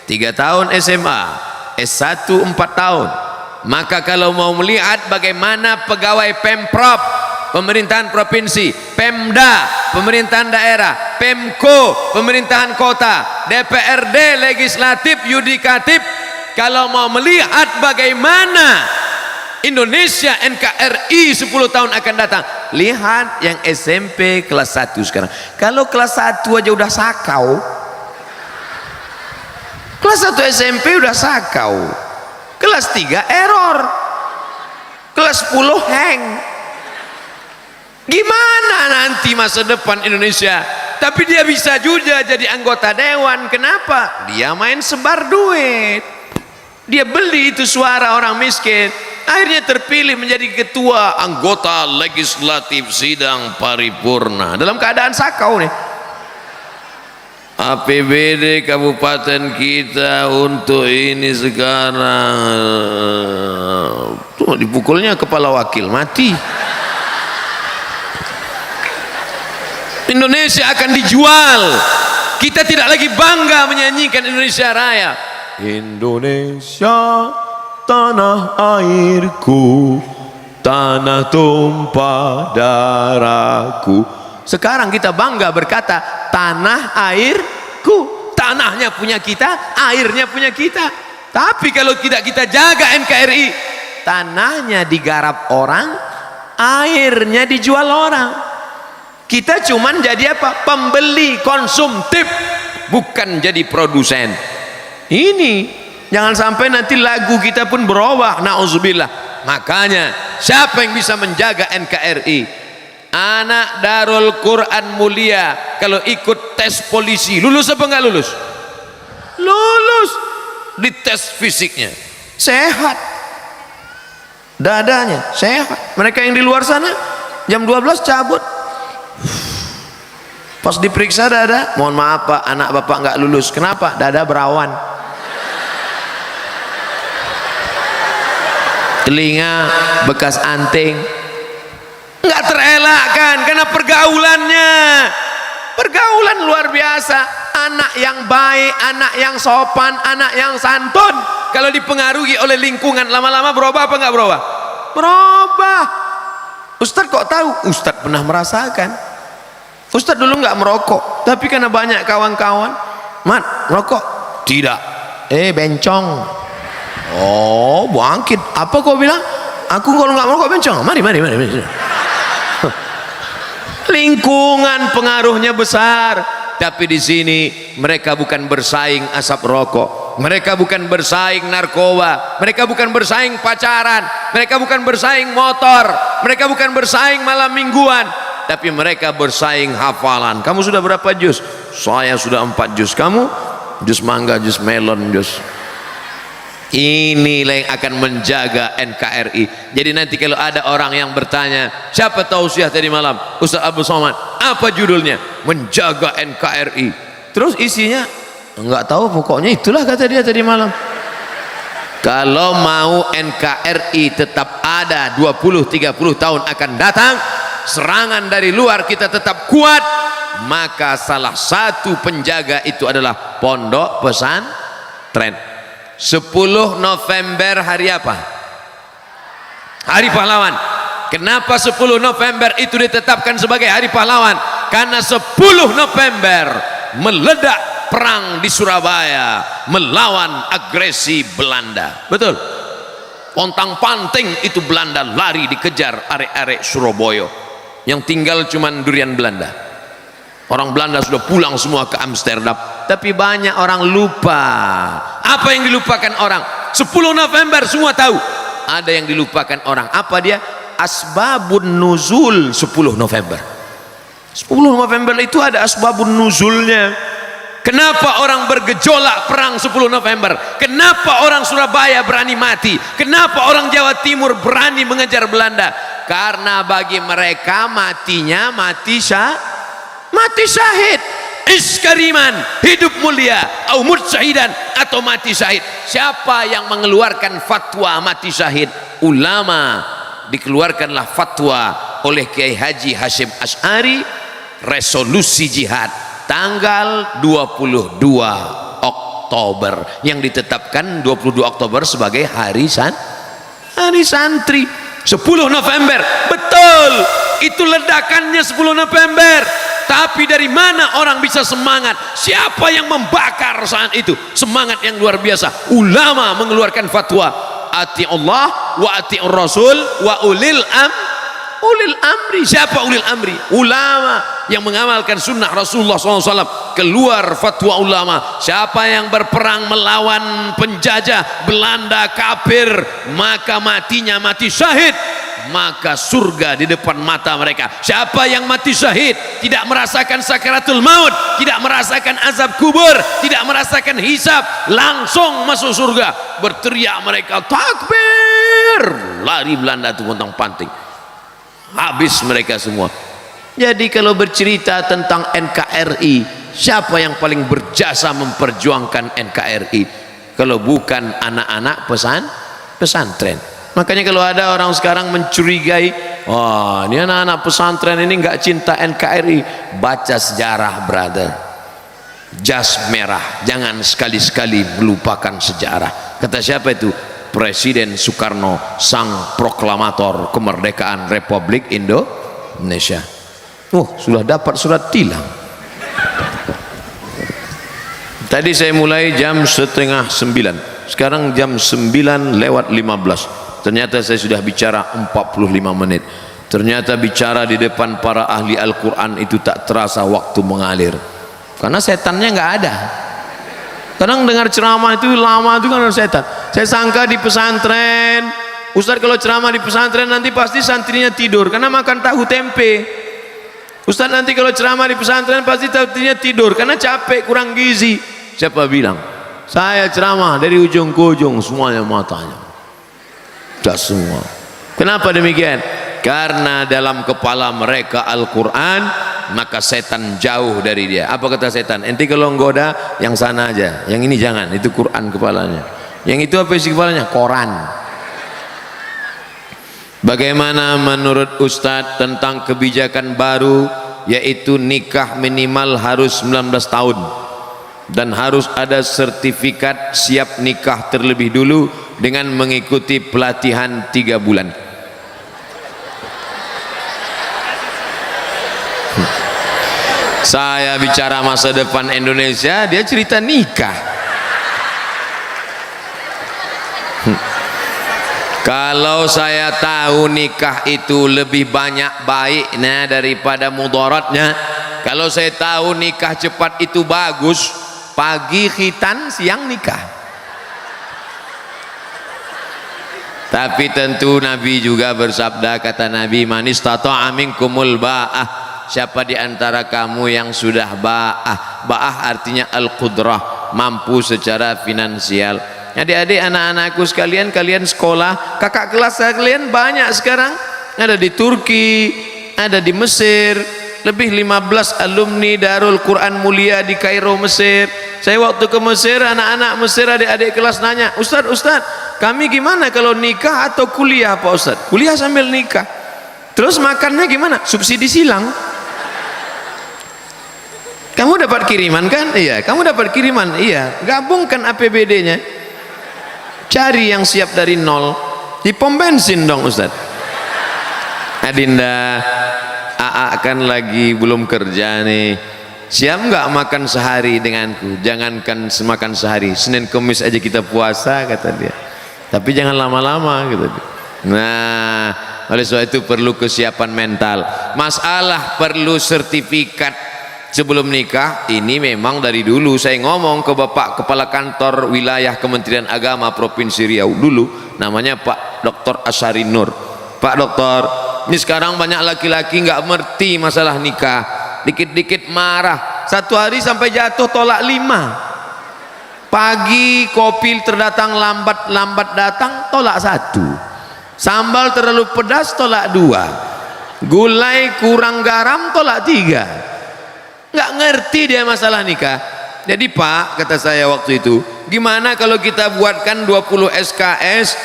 3 tahun SMA, S1 4 tahun. Maka kalau mau melihat bagaimana pegawai Pemprov, pemerintahan provinsi, Pemda, pemerintahan daerah, Pemko, pemerintahan kota, DPRD, legislatif, yudikatif, kalau mau melihat bagaimana Indonesia NKRI 10 tahun akan datang, lihat yang SMP kelas 1 sekarang. Kalau kelas 1 aja udah sakau, kelas 1 SMP udah sakau, kelas 3 error, kelas 10 hang. Gimana nanti masa depan Indonesia? Tapi dia bisa juga jadi anggota dewan. Kenapa? Dia main sebar duit, dia beli itu suara orang miskin, akhirnya terpilih menjadi ketua anggota legislatif sidang paripurna dalam keadaan sakau nih. APBD kabupaten kita untuk ini sekarang tuh dipukulnya kepala wakil mati. Indonesia akan dijual. Kita tidak lagi bangga menyanyikan Indonesia Raya. Indonesia tanah airku, tanah tumpah darahku. Sekarang kita bangga berkata tanah airku. Tanahnya punya kita, airnya punya kita. Tapi kalau tidak kita jaga NKRI, tanahnya digarap orang, airnya dijual orang. Kita cuman jadi apa? Pembeli, konsumtif, bukan jadi produsen. Ini jangan sampai nanti lagu kita pun berubah, na'udzubillah. Makanya siapa yang bisa menjaga NKRI? Anak Darul Quran mulia kalau ikut tes polisi, lulus apa enggak lulus? Lulus. Di tes fisiknya sehat, dadanya sehat. Mereka yang di luar sana jam 12 cabut, pas diperiksa dada, mohon maaf Pak, anak Bapak nggak lulus. Kenapa? Dada berawan, telinga bekas anting. Nggak terelakkan karena pergaulan luar biasa. Anak yang baik, anak yang sopan, anak yang santun, kalau dipengaruhi oleh lingkungan, lama-lama berubah apa nggak berubah? Berubah. Ustadz kok tahu? Ustadz pernah merasakan. Ustadz dulu nggak merokok, tapi karena banyak kawan-kawan, Mat, merokok? Tidak. Bencong. Oh, bangkit. Apa kau bilang? Aku kalau nggak merokok bencong. Mari. Lingkungan pengaruhnya besar. Tapi di sini mereka bukan bersaing asap rokok, mereka bukan bersaing narkoba, mereka bukan bersaing pacaran, mereka bukan bersaing motor, mereka bukan bersaing malam mingguan, tapi mereka bersaing hafalan. Kamu sudah berapa juz? Saya sudah 4 juz. Kamu? Juz mangga, juz melon, juz. Inilah yang akan menjaga NKRI. Jadi nanti kalau ada orang yang bertanya, siapa tausiah tadi malam? Ustaz Abdul Somad. Apa judulnya? Menjaga NKRI. Terus isinya enggak tahu, pokoknya itulah kata dia tadi malam. Kalau mau NKRI tetap ada 20-30 tahun akan datang, serangan dari luar kita tetap kuat, maka salah satu penjaga itu adalah pondok pesantren. 10 November hari apa? Hari pahlawan. Kenapa 10 November itu ditetapkan sebagai hari pahlawan? Karena 10 November meledak perang di Surabaya melawan agresi Belanda. Betul? Pontang-panting itu Belanda lari dikejar arek-arek Surabaya. Yang tinggal cuman durian Belanda. Orang Belanda sudah pulang semua ke Amsterdam, tapi banyak orang lupa. Apa yang dilupakan orang? 10 November semua tahu. Ada yang dilupakan orang. Apa dia? Asbabun nuzul 10 November. 10 November itu ada asbabun nuzulnya. Kenapa orang bergejolak perang 10 November? Kenapa orang Surabaya berani mati? Kenapa orang Jawa Timur berani mengejar Belanda? Karena bagi mereka matinya mati syahid, iskariman, hidup mulia, au mursahidan, atau mati syahid. Siapa yang mengeluarkan fatwa mati syahid? Ulama. Dikeluarkanlah fatwa oleh Kiai Haji Hashim Asy'ari, resolusi jihad tanggal 22 Oktober yang ditetapkan 22 Oktober sebagai hari santri. 10 November, betul, itu ledakannya 10 November. Tapi dari mana orang bisa semangat? Siapa yang membakar saat itu? Semangat yang luar biasa. Ulama mengeluarkan fatwa, ati Allah wa ati Rasul wa ulil amri. Siapa ulil amri? Ulama yang mengamalkan sunnah Rasulullah SAW. Keluar fatwa ulama, siapa yang berperang melawan penjajah Belanda kafir, maka matinya mati syahid, maka surga di depan mata mereka. Siapa yang mati syahid, tidak merasakan sakaratul maut, tidak merasakan azab kubur, tidak merasakan hisab, langsung masuk surga. Berteriak mereka, takbir, lari Belanda itu pontang-panting, habis mereka semua. Jadi kalau bercerita tentang NKRI, siapa yang paling berjasa memperjuangkan NKRI kalau bukan anak-anak pesantren? Makanya kalau ada orang sekarang mencurigai, wah ini anak-anak pesantren ini nggak cinta NKRI, baca sejarah brother, jas merah, jangan sekali-sekali melupakan sejarah. Kata siapa itu? Presiden Soekarno, sang proklamator kemerdekaan Republik Indonesia. Sudah dapat surat tilang. Tadi saya mulai jam 8:30, sekarang jam 9:15. Ternyata saya sudah bicara 45 menit. Ternyata bicara di depan para ahli Al-Quran itu tak terasa waktu mengalir, karena setannya nggak ada. Kadang dengar ceramah itu lama itu kan ada setan. Saya sangka di pesantren, Ustaz kalau ceramah di pesantren nanti pasti santrinya tidur karena makan tahu tempe. Ustaz nanti kalau ceramah di pesantren pasti santrinya tidur karena capek, kurang gizi. Siapa bilang? Saya ceramah dari ujung ke ujung semuanya matanya sudah semua. Kenapa demikian? Karena dalam kepala mereka Al-Quran, maka setan jauh dari dia. Apa kata setan? Enti kalau nggoda yang sana aja, yang ini jangan, itu Quran kepalanya. Yang itu apa isi kepalanya? Koran. Bagaimana menurut Ustadz tentang kebijakan baru, yaitu nikah minimal harus 19 tahun dan harus ada sertifikat siap nikah terlebih dulu dengan mengikuti pelatihan 3 bulan. Saya bicara masa depan Indonesia, dia cerita nikah. Kalau saya tahu nikah itu lebih banyak baiknya daripada mudaratnya, kalau saya tahu nikah cepat itu bagus, pagi khitan siang nikah. Tapi tentu Nabi juga bersabda, kata Nabi, man istata'a minkumul ba'ah, siapa di antara kamu yang sudah ba'ah. Ba'ah artinya al-qudrah, mampu secara finansial, Adik-adik, anak-anakku sekalian, kalian sekolah, kakak kelas kalian banyak sekarang, ada di Turki, ada di Mesir, lebih 15 alumni Darul Quran Mulia di Kairo, Mesir. Saya waktu ke Mesir, anak-anak Mesir, adik-adik kelas nanya, Ustaz, kami gimana kalau nikah atau kuliah Pak Ustaz? Kuliah sambil nikah. Terus makannya gimana? Subsidi silang. Kamu dapat kiriman kan? Iya. Kamu dapat kiriman? Iya. Gabungkan APBD-nya. Cari yang siap dari nol. Di pom bensin dong Ustaz. Adinda, AA kan lagi belum kerja nih. Siap nggak makan sehari denganku? Jangankan semakan sehari, Senin Kamis aja kita puasa kata dia. Tapi jangan lama-lama gitu. Nah, oleh sebab itu perlu kesiapan mental. Masalah perlu sertifikat sebelum nikah ini memang dari dulu saya ngomong ke Bapak Kepala Kantor Wilayah Kementerian Agama Provinsi Riau dulu, namanya Pak Dr. Asyari Nur. Pak Dokter, ini sekarang banyak laki-laki nggak mengerti masalah nikah, dikit-dikit marah, satu hari sampai jatuh tolak 5. Pagi kopi terdatang lambat datang tolak 1, sambal terlalu pedas tolak 2, gulai kurang garam tolak 3. Nggak ngerti dia masalah nikah. Jadi Pak, kata saya waktu itu, gimana kalau kita buatkan 20 SKS,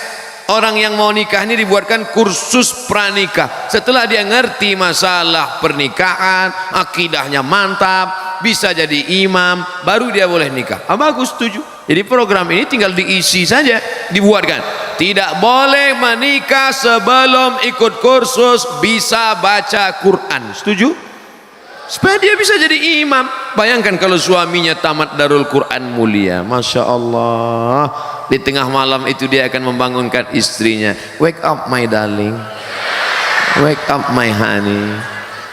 orang yang mau nikah ini dibuatkan kursus pranikah. Setelah dia ngerti masalah pernikahan, akidahnya mantap, bisa jadi imam, baru dia boleh nikah. Bagus, setuju. Jadi program ini tinggal diisi saja, dibuatkan. Tidak boleh menikah sebelum ikut kursus bisa baca Quran. Setuju? Supaya dia bisa jadi imam. Bayangkan kalau suaminya tamat Darul Quran Mulia, Masya Allah, di tengah malam itu dia akan membangunkan istrinya, wake up my darling, wake up my honey.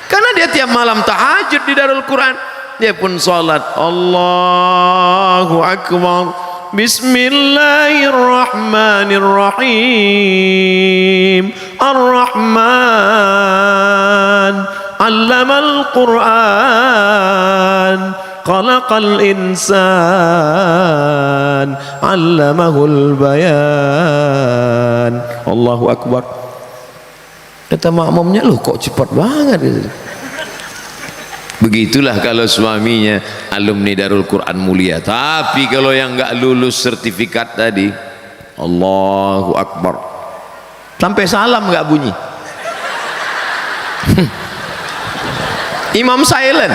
Karena dia tiap malam tahajud di Darul Quran. Dia pun sholat, Allahu Akbar, Bismillahirrahmanirrahim, Ar-Rahman Allamal Quran, Khalaqal Insan, Allamahul Bayan. Allahu Akbar. Kata makmumnya, loh kok cepat banget gitu. Begitulah kalau suaminya alumni Darul Quran Mulia. Tapi kalau yang nggak lulus sertifikat tadi, Allahu Akbar, sampai salam nggak bunyi. Imam silent.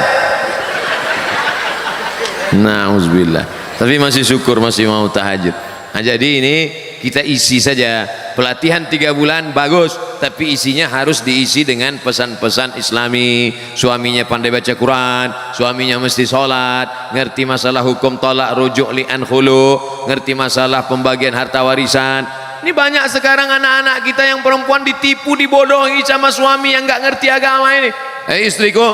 Nauzubillah. Tapi masih syukur masih mau tahajud. Nah, jadi ini kita isi saja pelatihan 3 bulan bagus, tapi isinya harus diisi dengan pesan-pesan Islami. Suaminya pandai baca Quran, suaminya mesti sholat, ngerti masalah hukum tolak, rujuk, li'an, khulu, ngerti masalah pembagian harta warisan. Ini banyak sekarang anak-anak kita yang perempuan ditipu, dibodohi sama suami yang nggak ngerti agama ini. Istriku,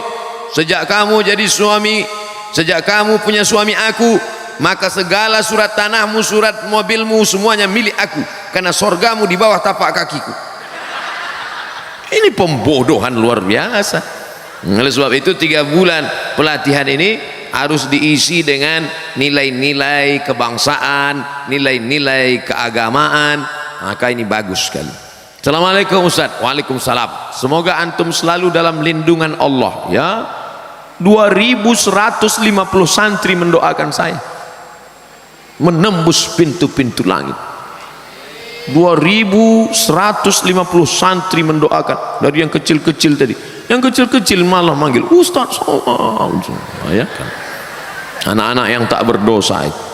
sejak kamu jadi suami, sejak kamu punya suami aku, maka segala surat tanahmu, surat mobilmu, semuanya milik aku, karena sorgamu di bawah tapak kakiku. Ini pembodohan luar biasa. Oleh sebab itu 3 bulan pelatihan ini harus diisi dengan nilai-nilai kebangsaan, nilai-nilai keagamaan. Maka ini bagus sekali. Assalamualaikum Ustaz. Waalaikumsalam. Semoga antum selalu dalam lindungan Allah ya. 2150 santri mendoakan saya, menembus pintu-pintu langit. 2150 santri mendoakan, dari yang kecil-kecil tadi. Yang kecil-kecil malah manggil Ustaz. Ya kan? Anak-anak yang tak berdosa itu.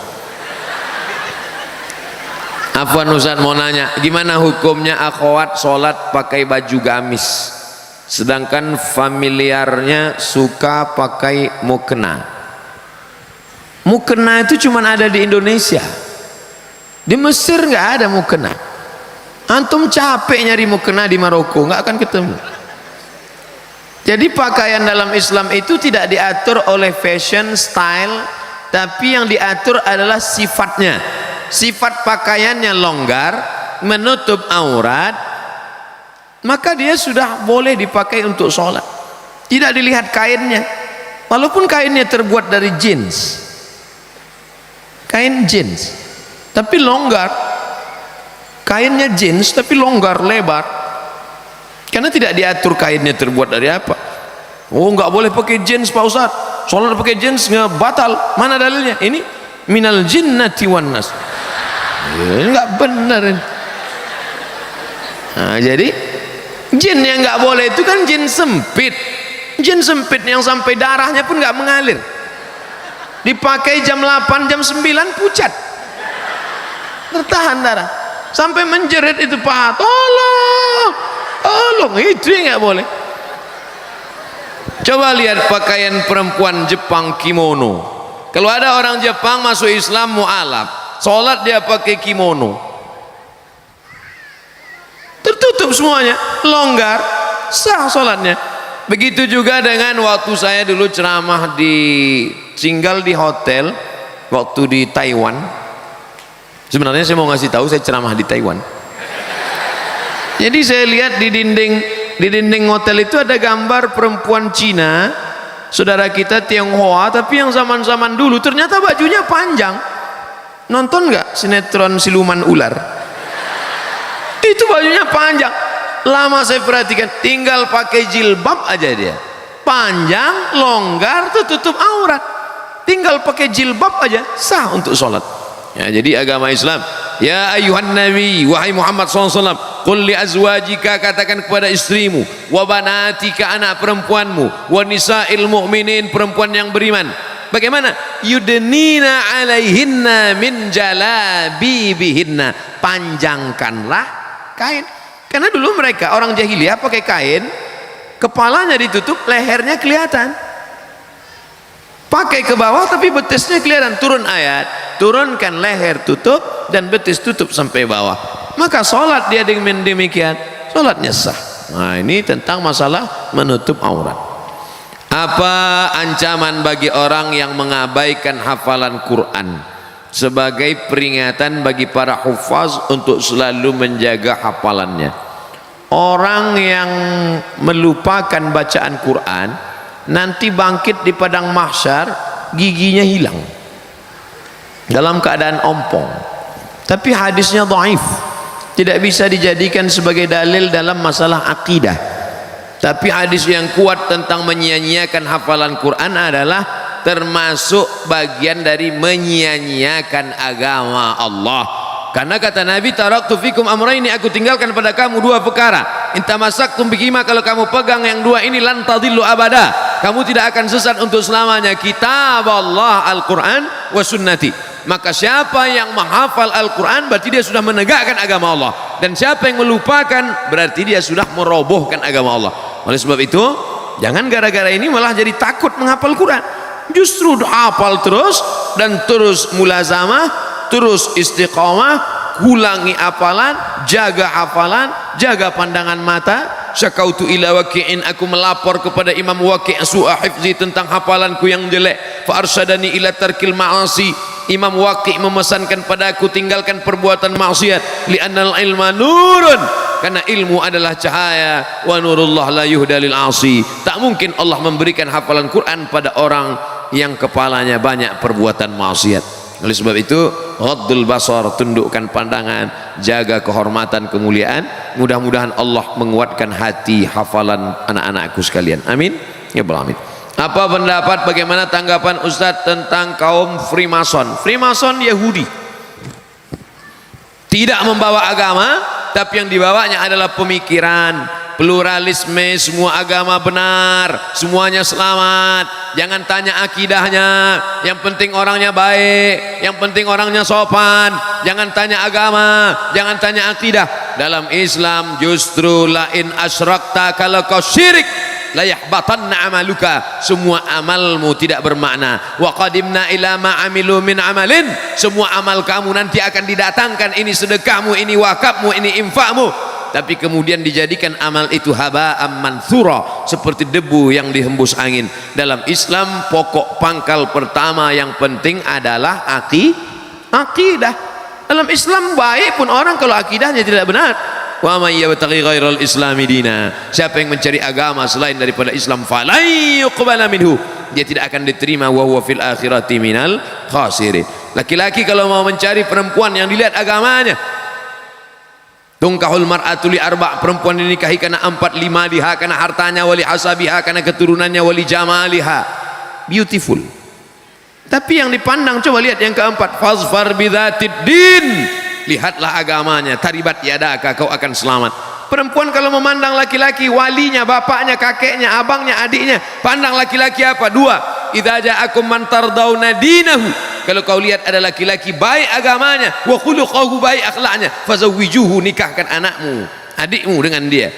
Afwan Ustaz mau nanya, gimana hukumnya akhwat sholat pakai baju gamis, sedangkan familiarnya suka pakai mukena? Mukena itu cuma ada di Indonesia. Di Mesir nggak ada mukena. Antum capek nyari mukena di Maroko, nggak akan ketemu. Jadi pakaian dalam Islam itu tidak diatur oleh fashion style, tapi yang diatur adalah sifatnya. Sifat pakaiannya longgar, menutup aurat, maka dia sudah boleh dipakai untuk sholat. Tidak dilihat kainnya, walaupun kainnya terbuat dari jeans, kain jeans, tapi longgar. Kainnya jeans tapi longgar, lebar. Karena tidak diatur kainnya terbuat dari apa. Oh, nggak boleh pakai jeans Pak Ustaz. Sholat pakai jeans nggak batal. Mana dalilnya? Ini minal jinnati wan nas. Nggak benar ini. Nah, jadi jin yang nggak boleh itu kan jin sempit. Jin sempit yang sampai darahnya pun nggak mengalir. Dipakai jam 8, jam 9 pucat. Tertahan darah. Sampai menjerit itu paha. Tolong, tolong, itu yang nggak boleh. Coba lihat pakaian perempuan Jepang, kimono. Kalau ada orang Jepang masuk Islam mu'alaf, sholat dia pakai kimono, tertutup semuanya, longgar, sah sholatnya. Begitu juga dengan waktu saya dulu ceramah tinggal di hotel waktu di Taiwan. Sebenarnya saya mau ngasih tahu saya ceramah di Taiwan. Jadi saya lihat di dinding hotel itu ada gambar perempuan Cina, saudara kita Tionghoa, tapi yang zaman-zaman dulu ternyata bajunya panjang. Nonton nggak sinetron siluman ular? Itu bajunya panjang. Lama saya perhatikan, tinggal pakai jilbab aja dia, panjang, longgar, tutup aurat. Tinggal pakai jilbab aja sah untuk sholat. Ya, jadi agama Islam, ya ayuhan nabi, wahai Muhammad SAW, qul li azwajika, katakan kepada istrimu, wa banatika, anak perempuanmu, wa nisa'il mu'minin, perempuan yang beriman, bagaimana? Yudnina alaihinna min jalabibihinna, panjangkanlah kain. Karena dulu mereka orang jahiliyah pakai kain, kepalanya ditutup, lehernya kelihatan, pakai ke bawah tapi betisnya kelihatan. Turun ayat, turunkan leher tutup dan betis tutup sampai bawah, maka sholat dia dengan demikian, sholatnya sah. Nah, ini tentang masalah menutup aurat. Apa ancaman bagi orang yang mengabaikan hafalan Quran? Sebagai peringatan bagi para hufaz untuk selalu menjaga hafalannya. Orang yang melupakan bacaan Quran nanti bangkit di padang mahsyar giginya hilang dalam keadaan ompong. Tapi hadisnya dhaif, tidak bisa dijadikan sebagai dalil dalam masalah akidah. Tapi hadis yang kuat tentang menyia-nyiakan hafalan Quran adalah termasuk bagian dari menyia-nyiakan agama Allah. Karena kata Nabi, taraktu fikum amraini, aku tinggalkan pada kamu dua perkara, intamasaktum bihima, kalau kamu pegang yang dua ini lan tadillu abada, kamu tidak akan sesat untuk selamanya, kitab Allah Al-Quran wa sunnati. Maka siapa yang menghafal Al-Quran berarti dia sudah menegakkan agama Allah, dan siapa yang melupakan berarti dia sudah merobohkan agama Allah. Oleh sebab itu jangan gara-gara ini malah jadi takut menghafal Quran. Justru hafal terus dan terus mulazamah, terus istiqamah, ulangi hafalan, jaga hafalan, jaga pandangan mata. Syakautu ila waqi'in, aku melapor kepada Imam Waqi' su'a hifzi, tentang hafalanku yang jelek. Fa arsyadani ila tarkil ma'asi, Imam Waqi' memesankan padaku tinggalkan perbuatan maksiat. Li'annal ilma nurun, karena ilmu adalah cahaya. Wa nurullah la yuhda lil 'asi, tak mungkin Allah memberikan hafalan Quran pada orang yang kepalanya banyak perbuatan maksiat. Oleh sebab itu ghaddul basar, tundukkan pandangan, jaga kehormatan, kemuliaan. Mudah-mudahan Allah menguatkan hati hafalan anak-anakku sekalian, amin ya rabbal alamin. Apa pendapat, bagaimana tanggapan Ustadz tentang kaum Freemason? Freemason Yahudi, tidak membawa agama, tapi yang dibawanya adalah pemikiran pluralisme, semua agama benar, semuanya selamat, jangan tanya akidahnya, yang penting orangnya baik, yang penting orangnya sopan, jangan tanya agama, jangan tanya akidah. Dalam Islam justru lain asyrakta, kalau kau syirik la yahbatanna amaluka, semua amalmu tidak bermakna. Wa qadimna ila ma amilu min amalin, semua amal kamu nanti akan didatangkan, ini sedekahmu, ini wakafmu, ini infakmu, tapi kemudian dijadikan amal itu haba'am manthura, seperti debu yang dihembus angin. Dalam Islam pokok pangkal pertama yang penting adalah akidah. Dalam Islam baik pun orang kalau akidahnya tidak benar. Wa may yabtaghi ghairal islami dina, siapa yang mencari agama selain daripada Islam, falan yuqbala minhu, dia tidak akan diterima, wa huwa fil akhirati minal khasirin. Laki-laki kalau mau mencari perempuan yang dilihat agamanya, tungkahul mar'atu li arba', perempuan dinikahi karena 4, 5 liha, karena hartanya, wali hasabiha, karena keturunannya, wali jamaliha, beautiful. Tapi yang dipandang, coba lihat yang keempat, fazfar bidzatid din, lihatlah agamanya, taribat yadaka, kau akan selamat. Perempuan kalau memandang laki-laki, walinya, bapaknya, kakeknya, abangnya, adiknya, pandang laki-laki apa? 2, idza ja'akum man tardawna dinahu, kalau kau lihat ada laki-laki baik agamanya, wa khuluquhu, baik akhlaknya, fazawwijuhu, nikahkan anakmu, adikmu dengan dia.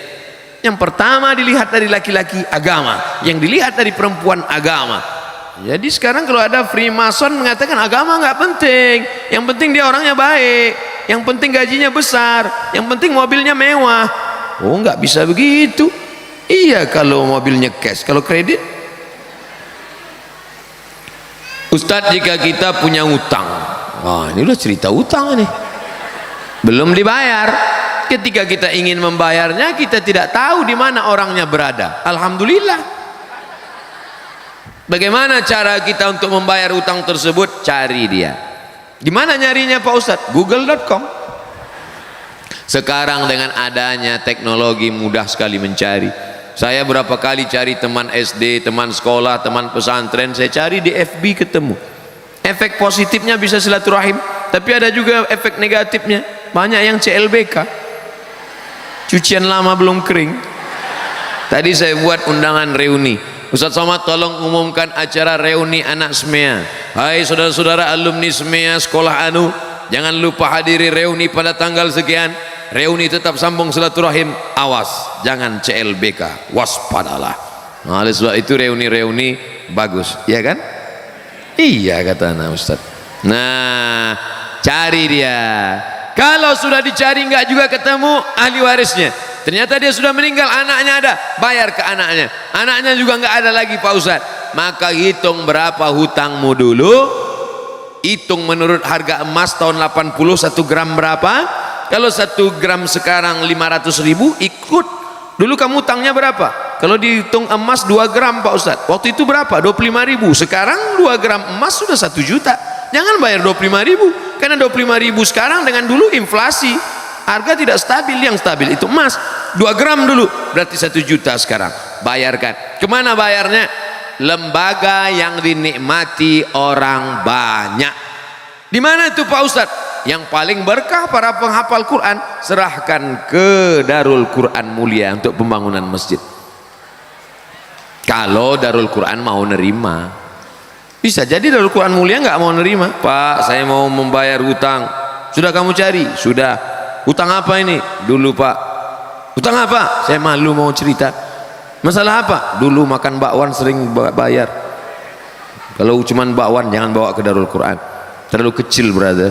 Yang pertama dilihat dari laki-laki agama, yang dilihat dari perempuan agama. Jadi sekarang kalau ada Freemason mengatakan agama nggak penting, yang penting dia orangnya baik, yang penting gajinya besar, yang penting mobilnya mewah. Oh, nggak bisa begitu. Iya kalau mobilnya cash, kalau kredit. Ustadz, jika kita punya utang, wah ini udah cerita utang nih, belum dibayar. Ketika kita ingin membayarnya, kita tidak tahu di mana orangnya berada. Alhamdulillah. Bagaimana cara kita untuk membayar utang tersebut? Cari dia. Di mana nyarinya Pak Ustadz? Google.com. Sekarang dengan adanya teknologi mudah sekali mencari. Saya berapa kali cari teman SD, teman sekolah, teman pesantren, saya cari di FB ketemu. Efek positifnya bisa silaturahim, tapi ada juga efek negatifnya. Banyak yang CLBK, cucian lama belum kering. Tadi saya buat undangan reuni. Ustaz Somad tolong umumkan acara reuni anak SMEA. Hai saudara-saudara alumni SMEA sekolah anu, jangan lupa hadiri reuni pada tanggal sekian. Reuni tetap sambung silaturahim, awas jangan CLBK, waspadalah. Nah, oleh sebab itu reuni-reuni bagus, ya kan? Iya kata anak Ustaz. Nah, cari dia. Kalau sudah dicari nggak juga ketemu ahli warisnya, ternyata dia sudah meninggal, anaknya ada, bayar ke anaknya. Anaknya juga nggak ada lagi Pak Ustadz. Maka hitung berapa hutangmu dulu, hitung menurut harga emas tahun 80 1 gram berapa. Kalau 1 gram sekarang 500.000, ikut dulu kamu hutangnya berapa. Kalau dihitung emas 2 gram Pak Ustadz, waktu itu berapa? 25.000. Sekarang 2 gram emas sudah 1 juta. Jangan bayar 25.000, karena 25.000 sekarang dengan dulu inflasi, harga tidak stabil. Yang stabil itu emas. 2 gram dulu berarti 1 juta sekarang. Bayarkan. Kemana bayarnya? Lembaga yang dinikmati orang banyak. Di mana itu Pak Ustadz? Yang paling berkah para penghafal Quran, serahkan ke Darul Quran Mulia untuk pembangunan masjid. Kalau Darul Quran mau nerima, bisa jadi Darul Quran Mulia nggak mau nerima. Pak, saya mau membayar hutang. Sudah kamu cari? Sudah. Hutang apa ini? Dulu Pak. Hutang apa? Saya malu mau cerita. Masalah apa? Dulu makan bakwan sering bayar. Kalau cuman bakwan jangan bawa ke Darul Quran, terlalu kecil brother.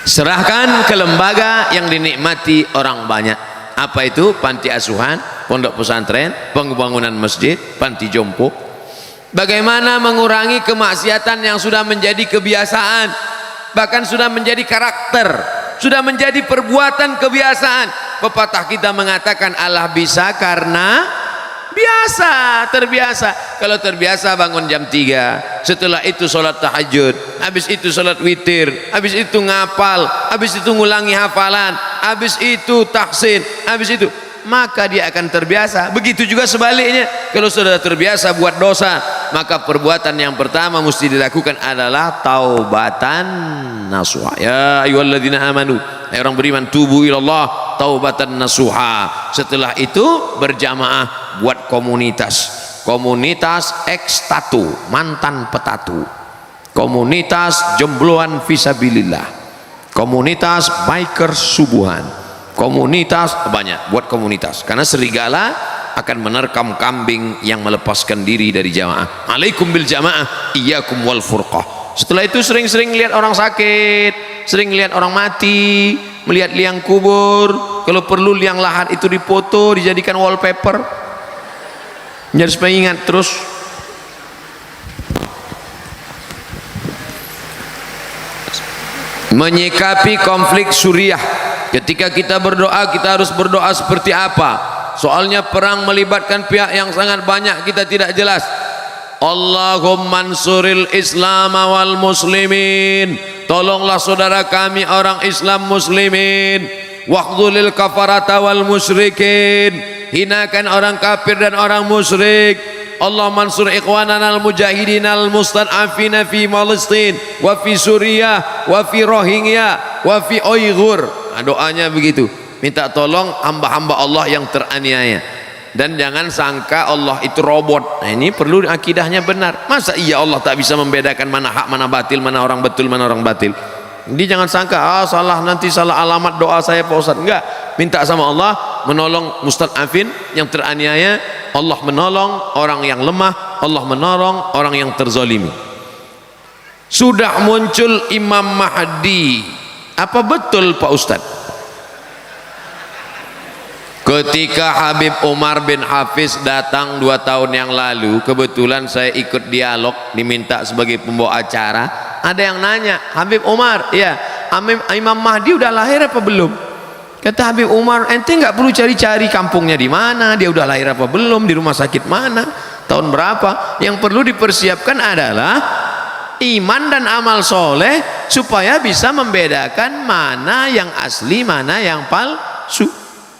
Serahkan ke lembaga yang dinikmati orang banyak. Apa itu? Panti asuhan, pondok pesantren, pembangunan masjid, panti jompo. Bagaimana mengurangi kemaksiatan yang sudah menjadi kebiasaan, bahkan sudah menjadi karakter, sudah menjadi perbuatan kebiasaan. Pepatah kita mengatakan Allah bisa karena biasa, terbiasa. Kalau terbiasa bangun jam 3, setelah itu sholat tahajud, habis itu sholat witir, habis itu ngapal, habis itu ngulangi hafalan, habis itu tahsin, habis itu, maka dia akan terbiasa. Begitu juga sebaliknya, kalau sudah terbiasa buat dosa, maka perbuatan yang pertama mesti dilakukan adalah taubatan nasuha. Ya ayyuhalladzina amanu, hai orang beriman, tubu ilallah taubatan nasuha. Setelah itu berjamaah buat komunitas, komunitas ekstatu, mantan petatu, komunitas jombloan fisabilillah, komunitas biker subuhan, komunitas banyak, buat komunitas. Karena serigala akan menerkam kambing yang melepaskan diri dari jamaah. Alaikum bil jamaah, iyyakum wal furqah. Setelah itu sering-sering lihat orang sakit, sering lihat orang mati, melihat liang kubur. Kalau perlu liang lahat itu dipoto, dijadikan wallpaper, jadi supaya ingat terus. Menyikapi konflik Suriah, ketika kita berdoa, kita harus berdoa seperti apa? Soalnya perang melibatkan pihak yang sangat banyak, kita tidak jelas. Allahumma ansuril Islam wal muslimin, tolonglah saudara kami orang Islam muslimin. Waqdulil kafarata wal musyrikin, hinakan orang kafir dan orang musyrik. Allah mansur ikhwanana al-mujahidin al-mustad'afina fi Palestin wa fi Suriah wa fi Rohingya wa fi Uyghur. Nah, doanya begitu, minta tolong hamba-hamba Allah yang teraniaya. Dan jangan sangka Allah itu robot. Nah, ini perlu akidahnya benar. Masa iya Allah tak bisa membedakan mana hak mana batil, mana orang betul mana orang batil? Jadi jangan sangka salah, nanti salah alamat doa saya Pak Ustaz. Enggak, minta sama Allah menolong mustad'afin yang teraniaya, Allah menolong orang yang lemah, Allah menolong orang yang terzalimi. Sudah muncul Imam Mahdi, apa betul Pak Ustaz? Ketika Habib Umar bin Hafiz datang 2 tahun yang lalu, kebetulan saya ikut dialog, diminta sebagai pembawa acara. Ada yang nanya, Habib Umar, ya Imam Mahdi udah lahir apa belum? Kata Habib Umar, ente nggak perlu cari-cari kampungnya di mana, dia udah lahir apa belum, di rumah sakit mana, tahun berapa. Yang perlu dipersiapkan adalah iman dan amal soleh supaya bisa membedakan mana yang asli, mana yang palsu.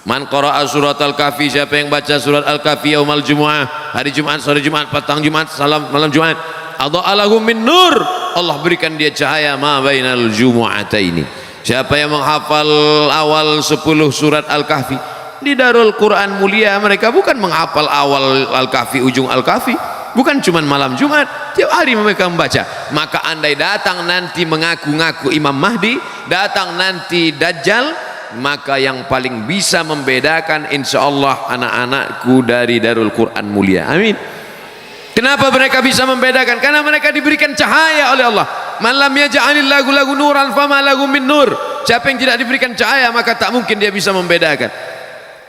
Man qara'a surat Al-Kahfi, siapa yang baca surat Al-Kahfi yaumal Jumu'ah, hari Jumat, sore Jumat, petang Jumat, salam malam Jumat, adha'alahu min nur, Allah berikan dia cahaya ma bainal jumu'ataini. Siapa yang menghafal awal 10 surat Al-Kahfi di Darul Quran mulia, mereka bukan menghafal awal Al-Kahfi, ujung Al-Kahfi, bukan cuma malam Jumat, tiap hari mereka membaca. Maka andai datang nanti mengaku-ngaku Imam Mahdi, datang nanti Dajjal, maka yang paling bisa membedakan insyaallah anak-anakku dari Darul Quran mulia. Amin. Kenapa mereka bisa membedakan? Karena mereka diberikan cahaya oleh Allah. Man lam yaj'alillahu lahu nuran fama lahu min nur. Siapa yang tidak diberikan cahaya maka tak mungkin dia bisa membedakan.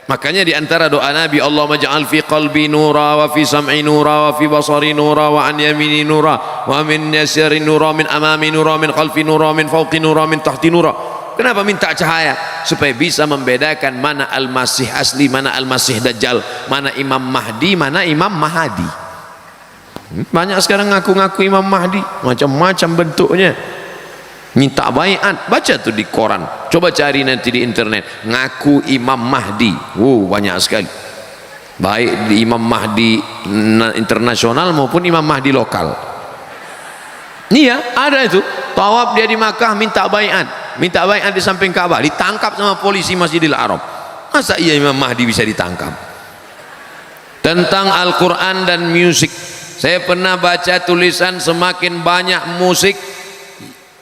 Makanya di antara doa Nabi, Allahumma ja'al fi qalbi nura wa fi sam'i nura wa fi basari nura wa an yamini nura wa min yasari nura min amami nura min khalfi nura min fawqi nura min tahti nura. Kenapa minta cahaya? Supaya bisa membedakan mana Al-Masih asli, mana Al-Masih Dajjal, mana Imam Mahdi, mana Imam Mahadi. Banyak sekarang ngaku-ngaku Imam Mahdi, macam-macam bentuknya. Minta baiat, baca tuh di koran, coba cari nanti di internet, ngaku Imam Mahdi. Banyak sekali. Baik di Imam Mahdi internasional maupun Imam Mahdi lokal. Iya, ada itu. Tawaf dia di Makkah minta baiat di samping Ka'bah, ditangkap sama polisi Masjidil Haram. Masa iya Imam Mahdi bisa ditangkap? Tentang Al-Quran dan musik, saya pernah baca tulisan semakin banyak musik,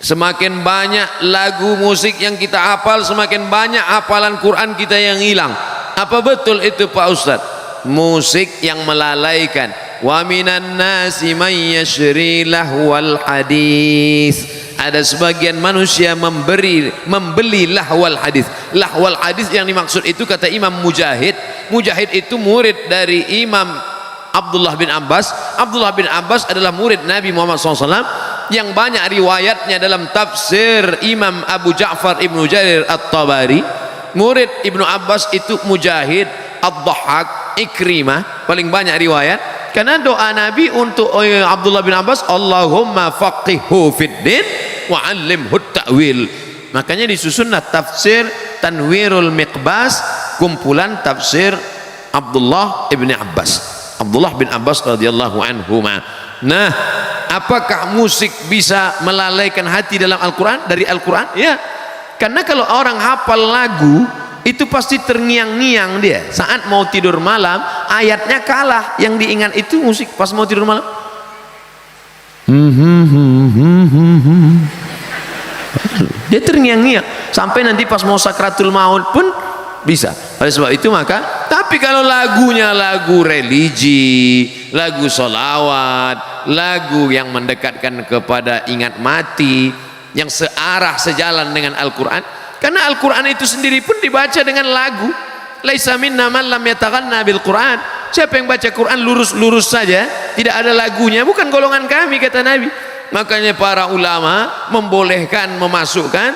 semakin banyak lagu musik yang kita hafal, semakin banyak hafalan Quran kita yang hilang. Apa betul itu Pak Ustadz? Musik yang melalaikan. Wa minan nasi man yashri lahwal hadis. Ada sebagian manusia membeli lahwal hadis. Lahwal hadis yang dimaksud itu kata Imam Mujahid. Mujahid itu murid dari Imam Abdullah bin Abbas. Abdullah bin Abbas adalah murid Nabi Muhammad SAW yang banyak riwayatnya dalam tafsir Imam Abu Ja'far Ibnu Jarir At-Tabari. Murid Ibnu Abbas itu Mujahid, Ad-Dhahhak, Ikrimah, paling banyak riwayat. Karena doa Nabi untuk Abdullah bin Abbas, Allahumma faqihhu fid din wa 'allimhu ta'wil. Makanya disusunlah tafsir Tanwirul Miqbas, kumpulan tafsir Abdullah ibn Abbas. Abdullah bin Abbas radhiyallahu anhuma. Nah, apakah musik bisa melalaikan hati dalam Al-Quran? Dari Al-Quran? Ya. Karena kalau orang hafal lagu itu pasti terngiang-ngiang dia saat mau tidur malam, ayatnya kalah, yang diingat itu musik pas mau tidur malam. Dia terngiang-ngiang sampai nanti pas mau sakratul maut pun bisa. Oleh sebab itu maka, tapi kalau lagunya lagu religi, lagu solawat, lagu yang mendekatkan kepada ingat mati, yang searah sejalan dengan Al-Quran, karena Al-Quran itu sendiri pun dibaca dengan lagu. Laisa minna man lam yataghanna bil Quran. Siapa yang baca Quran lurus-lurus saja, tidak ada lagunya, bukan golongan kami, kata Nabi. Makanya para ulama membolehkan memasukkan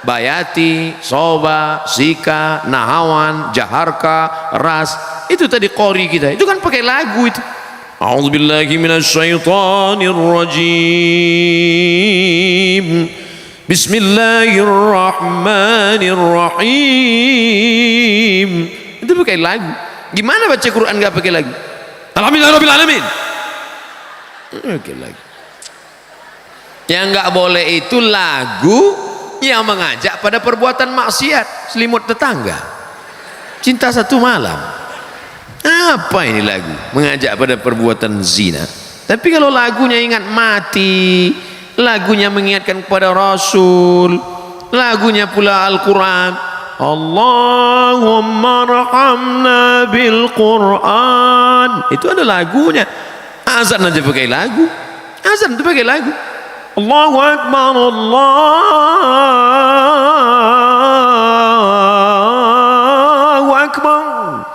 bayati, soba, sika, nahawan, jaharka, ras. Itu tadi qori kita, itu kan pakai lagu itu. A'udzubillahi minasyaitonir rajim. Bismillahirrahmanirrahim. Itu pakai lagu. Gimana baca Quran nggak pakai lagu? Alhamdulillahirabbil alamin. Pakai lagu. Yang nggak boleh itu lagu yang mengajak pada perbuatan maksiat, selimut tetangga, cinta satu malam. Apa ini lagu? Mengajak pada perbuatan zina. Tapi kalau lagunya ingat mati, lagunya mengingatkan kepada Rasul, lagunya pula Al-Quran, Allahumma rahamna bil Quran, itu ada lagunya. Azan aja pakai lagu, azan itu pakai lagu. Allahu Akbar, Allahu Akbar,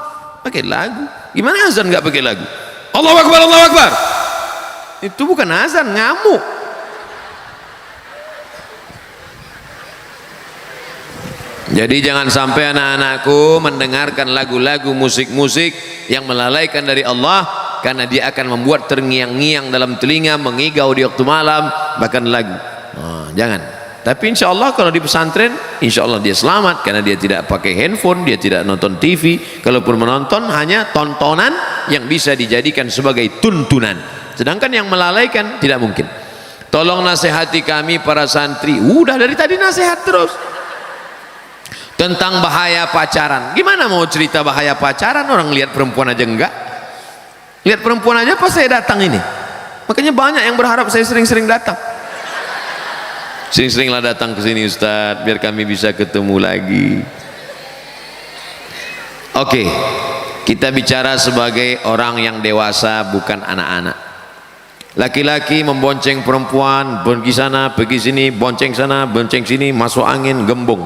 pakai lagu. Gimana azan nggak pakai lagu? Allahu Akbar, Allahu Akbar, itu bukan azan, ngamuk. Jadi jangan sampai anak-anakku mendengarkan lagu-lagu, musik-musik yang melalaikan dari Allah, karena dia akan membuat terngiang-ngiang dalam telinga, mengigau di waktu malam, bahkan lagu. Jangan. Tapi insya Allah kalau di pesantren, insya Allah dia selamat, karena dia tidak pakai handphone, dia tidak nonton TV. Kalaupun menonton, hanya tontonan yang bisa dijadikan sebagai tuntunan. Sedangkan yang melalaikan tidak mungkin. Tolong nasihati kami para santri. Udah dari tadi nasihat terus tentang bahaya pacaran. Gimana mau cerita bahaya pacaran, orang lihat perempuan aja enggak? Lihat perempuan aja pas saya datang ini. Makanya banyak yang berharap saya sering-sering datang. Sering-seringlah datang ke sini Ustadz, biar kami bisa ketemu lagi. Oke, kita bicara sebagai orang yang dewasa, bukan anak-anak. Laki-laki membonceng perempuan, pergi sana, pergi sini, bonceng sana, bonceng sini, masuk angin, gembung.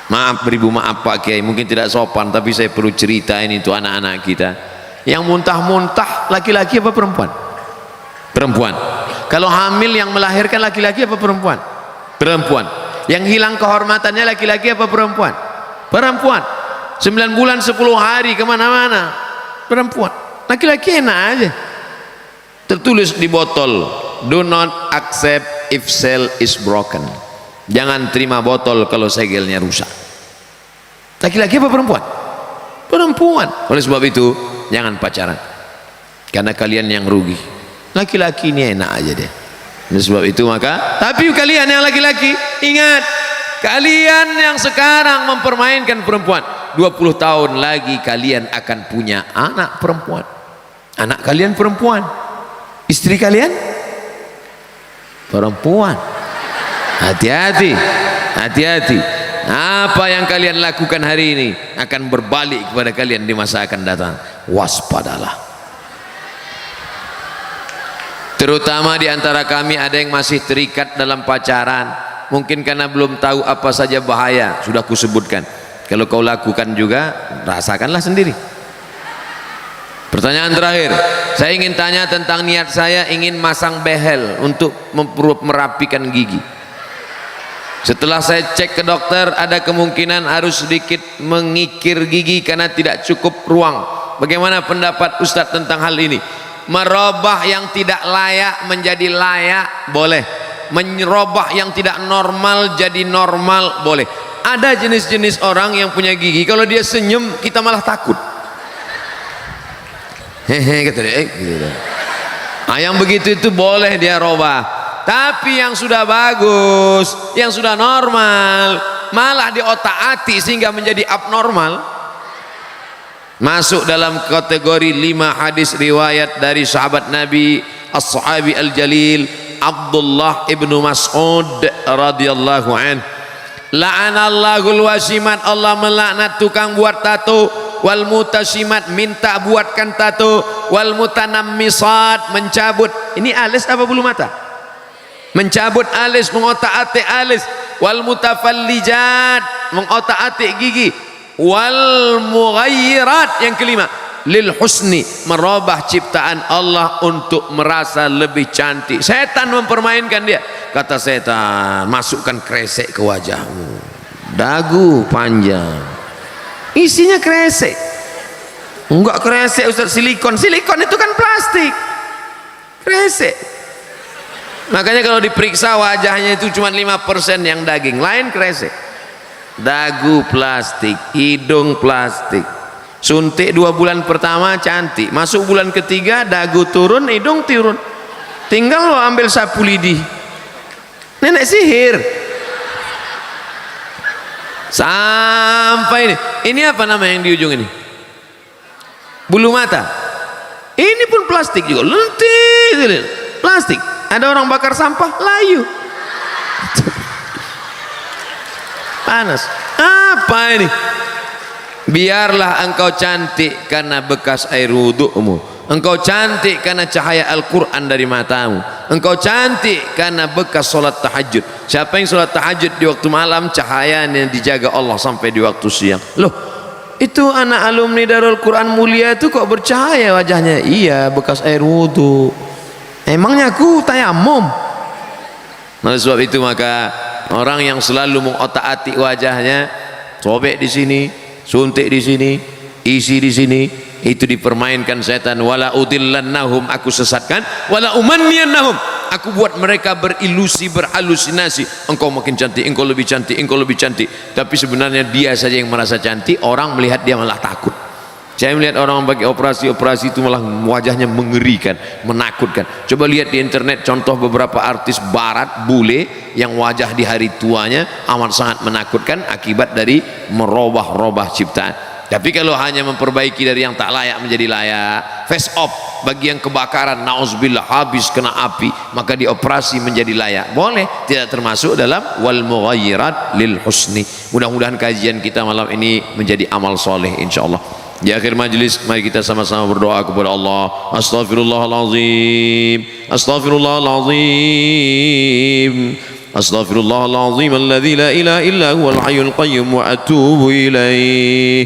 Maaf, beribu maaf Pak Kiai, mungkin tidak sopan, tapi saya perlu ceritain itu anak-anak kita. Yang muntah-muntah laki-laki apa perempuan? Perempuan. Kalau hamil yang melahirkan laki-laki apa perempuan? Perempuan. Yang hilang kehormatannya laki-laki apa perempuan? Perempuan. 9 bulan 10 hari kemana-mana, perempuan. Laki-laki enak aja. Tertulis di botol, do not accept if seal is broken. Jangan terima botol kalau segelnya rusak. Laki-laki apa perempuan? Perempuan. Oleh sebab itu jangan pacaran, karena kalian yang rugi. Laki-laki ini enak aja deh. Oleh sebab itu maka, tapi kalian yang laki-laki, ingat, kalian yang sekarang mempermainkan perempuan, 20 tahun lagi kalian akan punya anak perempuan. Anak kalian perempuan, istri kalian perempuan. Hati-hati, hati-hati. Apa yang kalian lakukan hari ini akan berbalik kepada kalian di masa akan datang. Waspadalah. Terutama di antara kami ada yang masih terikat dalam pacaran, mungkin karena belum tahu apa saja bahaya. Sudah kusebutkan. Kalau kau lakukan juga, rasakanlah sendiri. Pertanyaan terakhir, saya ingin tanya tentang niat saya ingin masang behel untuk merapikan gigi. Setelah saya cek ke dokter, ada kemungkinan harus sedikit mengikir gigi karena tidak cukup ruang. Bagaimana pendapat Ustadz tentang hal ini? Merubah yang tidak layak menjadi layak boleh, merubah yang tidak normal jadi normal boleh. Ada jenis-jenis orang yang punya gigi, kalau dia senyum kita malah takut. Hehe, gitu deh, gitu. Yang begitu itu boleh dia robah. Tapi yang sudah bagus, yang sudah normal, malah diotak-atik sehingga menjadi abnormal, masuk dalam kategori 5 hadis riwayat dari sahabat Nabi as-sahabi al-jalil Abdullah ibnu Mas'ud radhiyallahu an. La'anallahul wasimat, Allah melaknat tukang buat tato, wal mutasimat, minta buatkan tato, wal mutanammisat, mencabut. Ini alis apa bulu mata? Mencabut alis, mengotak-atik alis. Wal mutafallijat, mengotak-atik gigi. Wal mughayyirat, yang kelima, lil husni, merubah ciptaan Allah untuk merasa lebih cantik. Setan mempermainkan dia. Kata setan, masukkan kresek ke wajahmu, dagu panjang, isinya kresek. Enggak kresek Ustaz, silikon. Silikon itu kan plastik. Kresek. Makanya kalau diperiksa wajahnya itu cuma 5% yang daging, lain kresek. Dagu plastik, hidung plastik. Suntik 2 bulan pertama cantik, masuk bulan ketiga dagu turun, hidung turun. Tinggal lo ambil sapu lidi. Nenek sihir. Sampai ini apa nama yang di ujung ini? Bulu mata. Ini pun plastik juga, lentik, plastik. Ada orang bakar sampah, layu. Panas. Apa ini? Biarlah engkau cantik karena bekas air wudhu'mu. Engkau cantik karena cahaya Al-Quran dari matamu. Engkau cantik karena bekas solat tahajud. Siapa yang solat tahajud di waktu malam, cahayanya dijaga Allah sampai di waktu siang. Loh, itu anak alumni Darul Quran Mulia itu kok bercahaya wajahnya? Iya, bekas air wudhu. Emangnya aku tayamum? Oleh sebab itu maka orang yang selalu mengotak-atik wajahnya, sobek di sini, suntik di sini, isi di sini, itu dipermainkan setan. Wala udillannahum, aku sesatkan. Wala umanniyannahum, aku buat mereka berilusi, berhalusinasi. Engkau makin cantik, engkau lebih cantik, engkau lebih cantik. Tapi sebenarnya dia saja yang merasa cantik. Orang melihat dia malah takut. Saya melihat orang pakai operasi itu malah wajahnya mengerikan, menakutkan. Coba lihat di internet contoh beberapa artis barat bule yang wajah di hari tuanya amat sangat menakutkan akibat dari merubah-rubah ciptaan. Tapi kalau hanya memperbaiki dari yang tak layak menjadi layak, face off bagi yang kebakaran, nauzubillah, habis kena api, maka dioperasi menjadi layak, boleh, tidak termasuk dalam wal mughayyirat lil husni. Mudah-mudahan kajian kita malam ini menjadi amal soleh insyaallah. Di akhir majlis mari kita sama-sama berdoa kepada Allah. Astaghfirullahalazim, astaghfirullahalazim, astaghfirullahalazim alladzi la ilaha illa huwal hayyul qayyum wa atubu ilaih.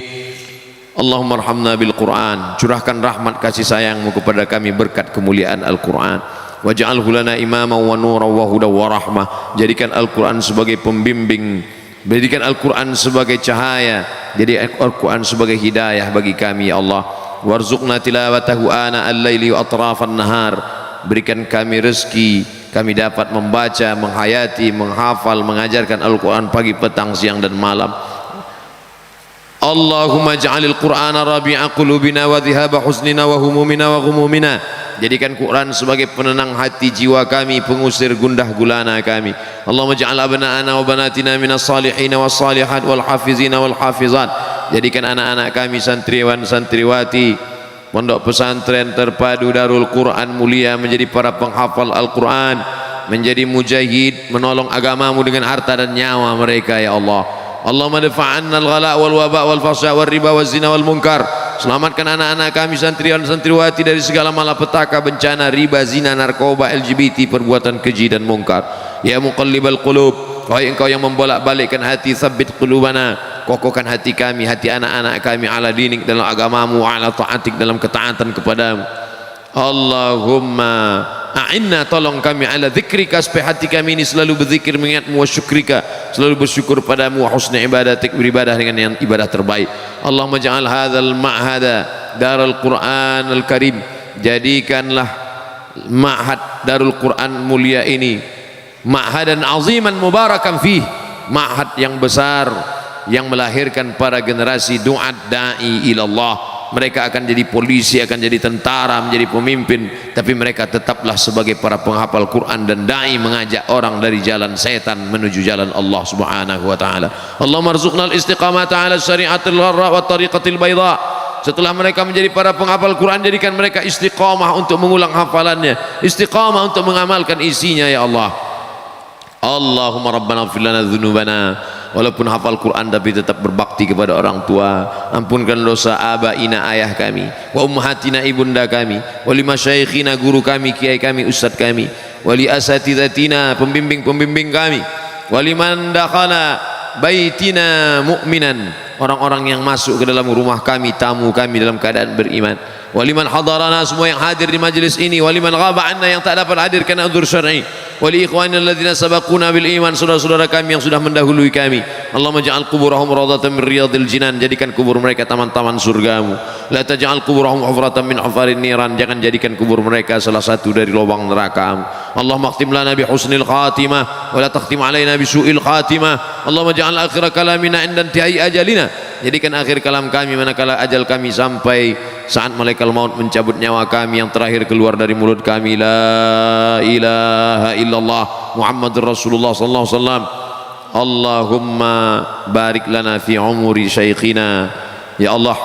Allahumma arhamna bil Quran, curahkan rahmat kasih sayangmu kepada kami berkat kemuliaan Al-Quran. Waj'alhu lana imaman wa nuran wa hudan wa rahmah, jadikan Al-Quran sebagai pembimbing, jadikan Al-Quran sebagai cahaya, jadi Al-Quran sebagai hidayah bagi kami ya Allah. Warzuqna tilawatahu ana al-laili wa atrafan nahar, berikan kami rezeki kami dapat membaca, menghayati, menghafal, mengajarkan Al-Quran pagi, petang, siang dan malam. Allahumma ja'alil Qur'ana rabi'a qulubina wa dhihaba husnina wa humumina wa ghumumina, jadikan Quran sebagai penenang hati jiwa kami, pengusir gundah gulana kami. Allahumma ja'al abna'ana wa banatina minas salihin was salihat wal hafizina wal hafizat, jadikan anak-anak kami santriwan santriwati pondok pesantren terpadu Darul Quran Mulia menjadi para penghafal Al-Quran, menjadi mujahid, menolong agamamu dengan harta dan nyawa mereka ya Allah. Allahumma dafa'anna al-ghala wal waba wal fasha wal riba wal zina wal munkar, selamatkan anak-anak kami santriwan santriwati dari segala malapetaka, bencana, riba, zina, narkoba, LGBT, perbuatan keji dan mungkar. Ya muqallibal qulub, wahai engkau yang membolak-balikkan hati, tsabbit qulubana, kokohkan hati kami, hati anak-anak kami ala dinik, dalam agamamu, ala ta'atik, dalam ketaatan kepadamu. Allahumma a'inna, tolong kami ala dzikrika, supaya hati kami ini selalu berzikir mengingatmu, wa syukrika, selalu bersyukur padamu, wa husni ibadatik, beribadah dengan yang ibadah terbaik. Allahumma ja'al hadzal ma'hada Darul Quran Al-Karim, jadikanlah ma'had Darul Quran Mulia ini ma'hadan aziman mubarakan fih, ma'had yang besar yang melahirkan para generasi du'at da'i ilallah. Mereka akan jadi polisi, akan jadi tentara, menjadi pemimpin, tapi mereka tetaplah sebagai para penghafal Quran dan dai, mengajak orang dari jalan setan menuju jalan Allah Subhanahu wa taala. Allahumma arzuqnal istiqamata ala syariatil gharra wa tariqatil bayda. Setelah mereka menjadi para penghafal Quran, jadikan mereka istiqamah untuk mengulang hafalannya, istiqamah untuk mengamalkan isinya ya Allah. Allahumma rabbana ighfir lana dzunubana, walaupun hafal Quran tapi tetap berbakti kepada orang tua, ampunkan dosa abaina, ayah kami, wa ummahatina, ibunda kami, wa li masyayikhina, guru kami, kiai kami, ustaz kami, wa li asatidatina, pembimbing-pembimbing kami, wa liman dakhala baitina mu'minan, orang-orang yang masuk ke dalam rumah kami, tamu kami dalam keadaan beriman, wa liman hadarana, semua yang hadir di majlis ini, wa liman ghaba anna, yang tak dapat hadir karena udzur syar'i, wa li ikhwanina alladzina sabaquna bil iman, saudara-saudara kami yang sudah mendahului kami. Allahumma ja'al quburahum rawdatan min riyadil jinan, jadikan kubur mereka taman-taman surgamu. La taj'al quburahum hufratan min hufarin niran, jangan jadikan kubur mereka salah satu dari lubang neraka-Mu. Allahumma khtim lana bi husnil khatimah wa la takhtim alaina bi su'il khatimah. Allahumma ja'al akhir kalamina inda intihai ajalina, jadikan akhir kalam kami manakala ajal kami sampai, saat malaikat maut mencabut nyawa kami, yang terakhir keluar dari mulut kami la ilaha illallah Muhammadur Rasulullah sallallahu alaihi wasallam. Allahumma barik lana fi umuri syekhina, ya Allah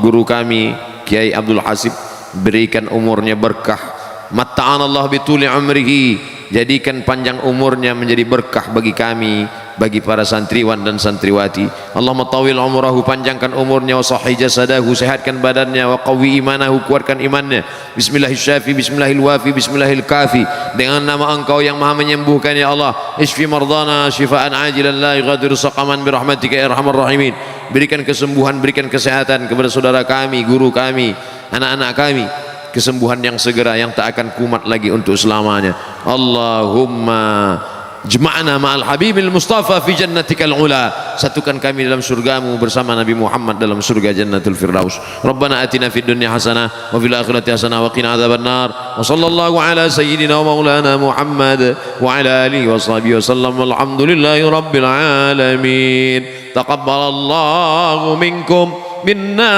guru kami Kiai Abdul Hasib, berikan umurnya berkah. Matta'an Allah bituli umrihi, jadikan panjang umurnya menjadi berkah bagi kami, bagi para santriwan dan santriwati. Allahumma tawil umrahu, panjangkan umurnya, wa sahih jasadahu, sehatkan badannya, wa qawi imanahu, kuatkan imannya. Bismillahirrahmanirrahim, bismillahirwafi, bismillahirkafi, dengan nama Engkau yang maha menyembuhkan ya Allah. Isfi mardana syifaan ajilan la yughadiru saqaman birahmatika ya arhamar rahimin. Berikan kesembuhan, berikan kesehatan kepada saudara kami, guru kami, anak-anak kami, kesembuhan yang segera, yang tak akan kumat lagi untuk selamanya. Allahumma jma'na ma'al habibil mustafa fi jannatikal ula, satukan kami dalam surgamu bersama Nabi Muhammad dalam surga jannatul firdaus. Rabbana atina fid dunya hasanah wa fil akhirati hasanah wa qina adzabannar. Wa sallallahu ala sayyidina wa maulana Muhammad wa ala alihi wa sahbihi wa sallam. Walhamdulillahi rabbil alamin. Taqabbalallahu minkum minna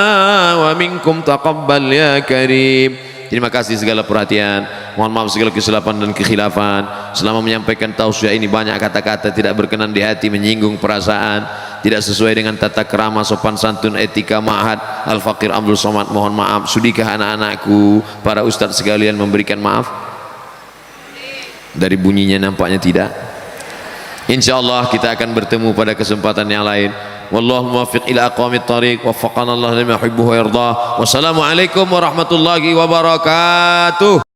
wa minkum taqabbal ya karim. Terima kasih segala perhatian, mohon maaf segala kesilapan dan kekhilafan. Selama menyampaikan tausiah ini banyak kata-kata tidak berkenan di hati, menyinggung perasaan, tidak sesuai dengan tata krama, sopan santun, etika ma'had Al-Faqir Abdul Somad, mohon maaf. Sudikah anak-anakku, para ustadz sekalian memberikan maaf? Dari bunyinya nampaknya tidak. InsyaAllah kita akan bertemu pada kesempatan yang lain. Wallahu muwaffiq ila aqwamit thariq, waffaqana Allah lima yuhibbu wa yardah. Wassalamualaikum warahmatullahi wabarakatuh.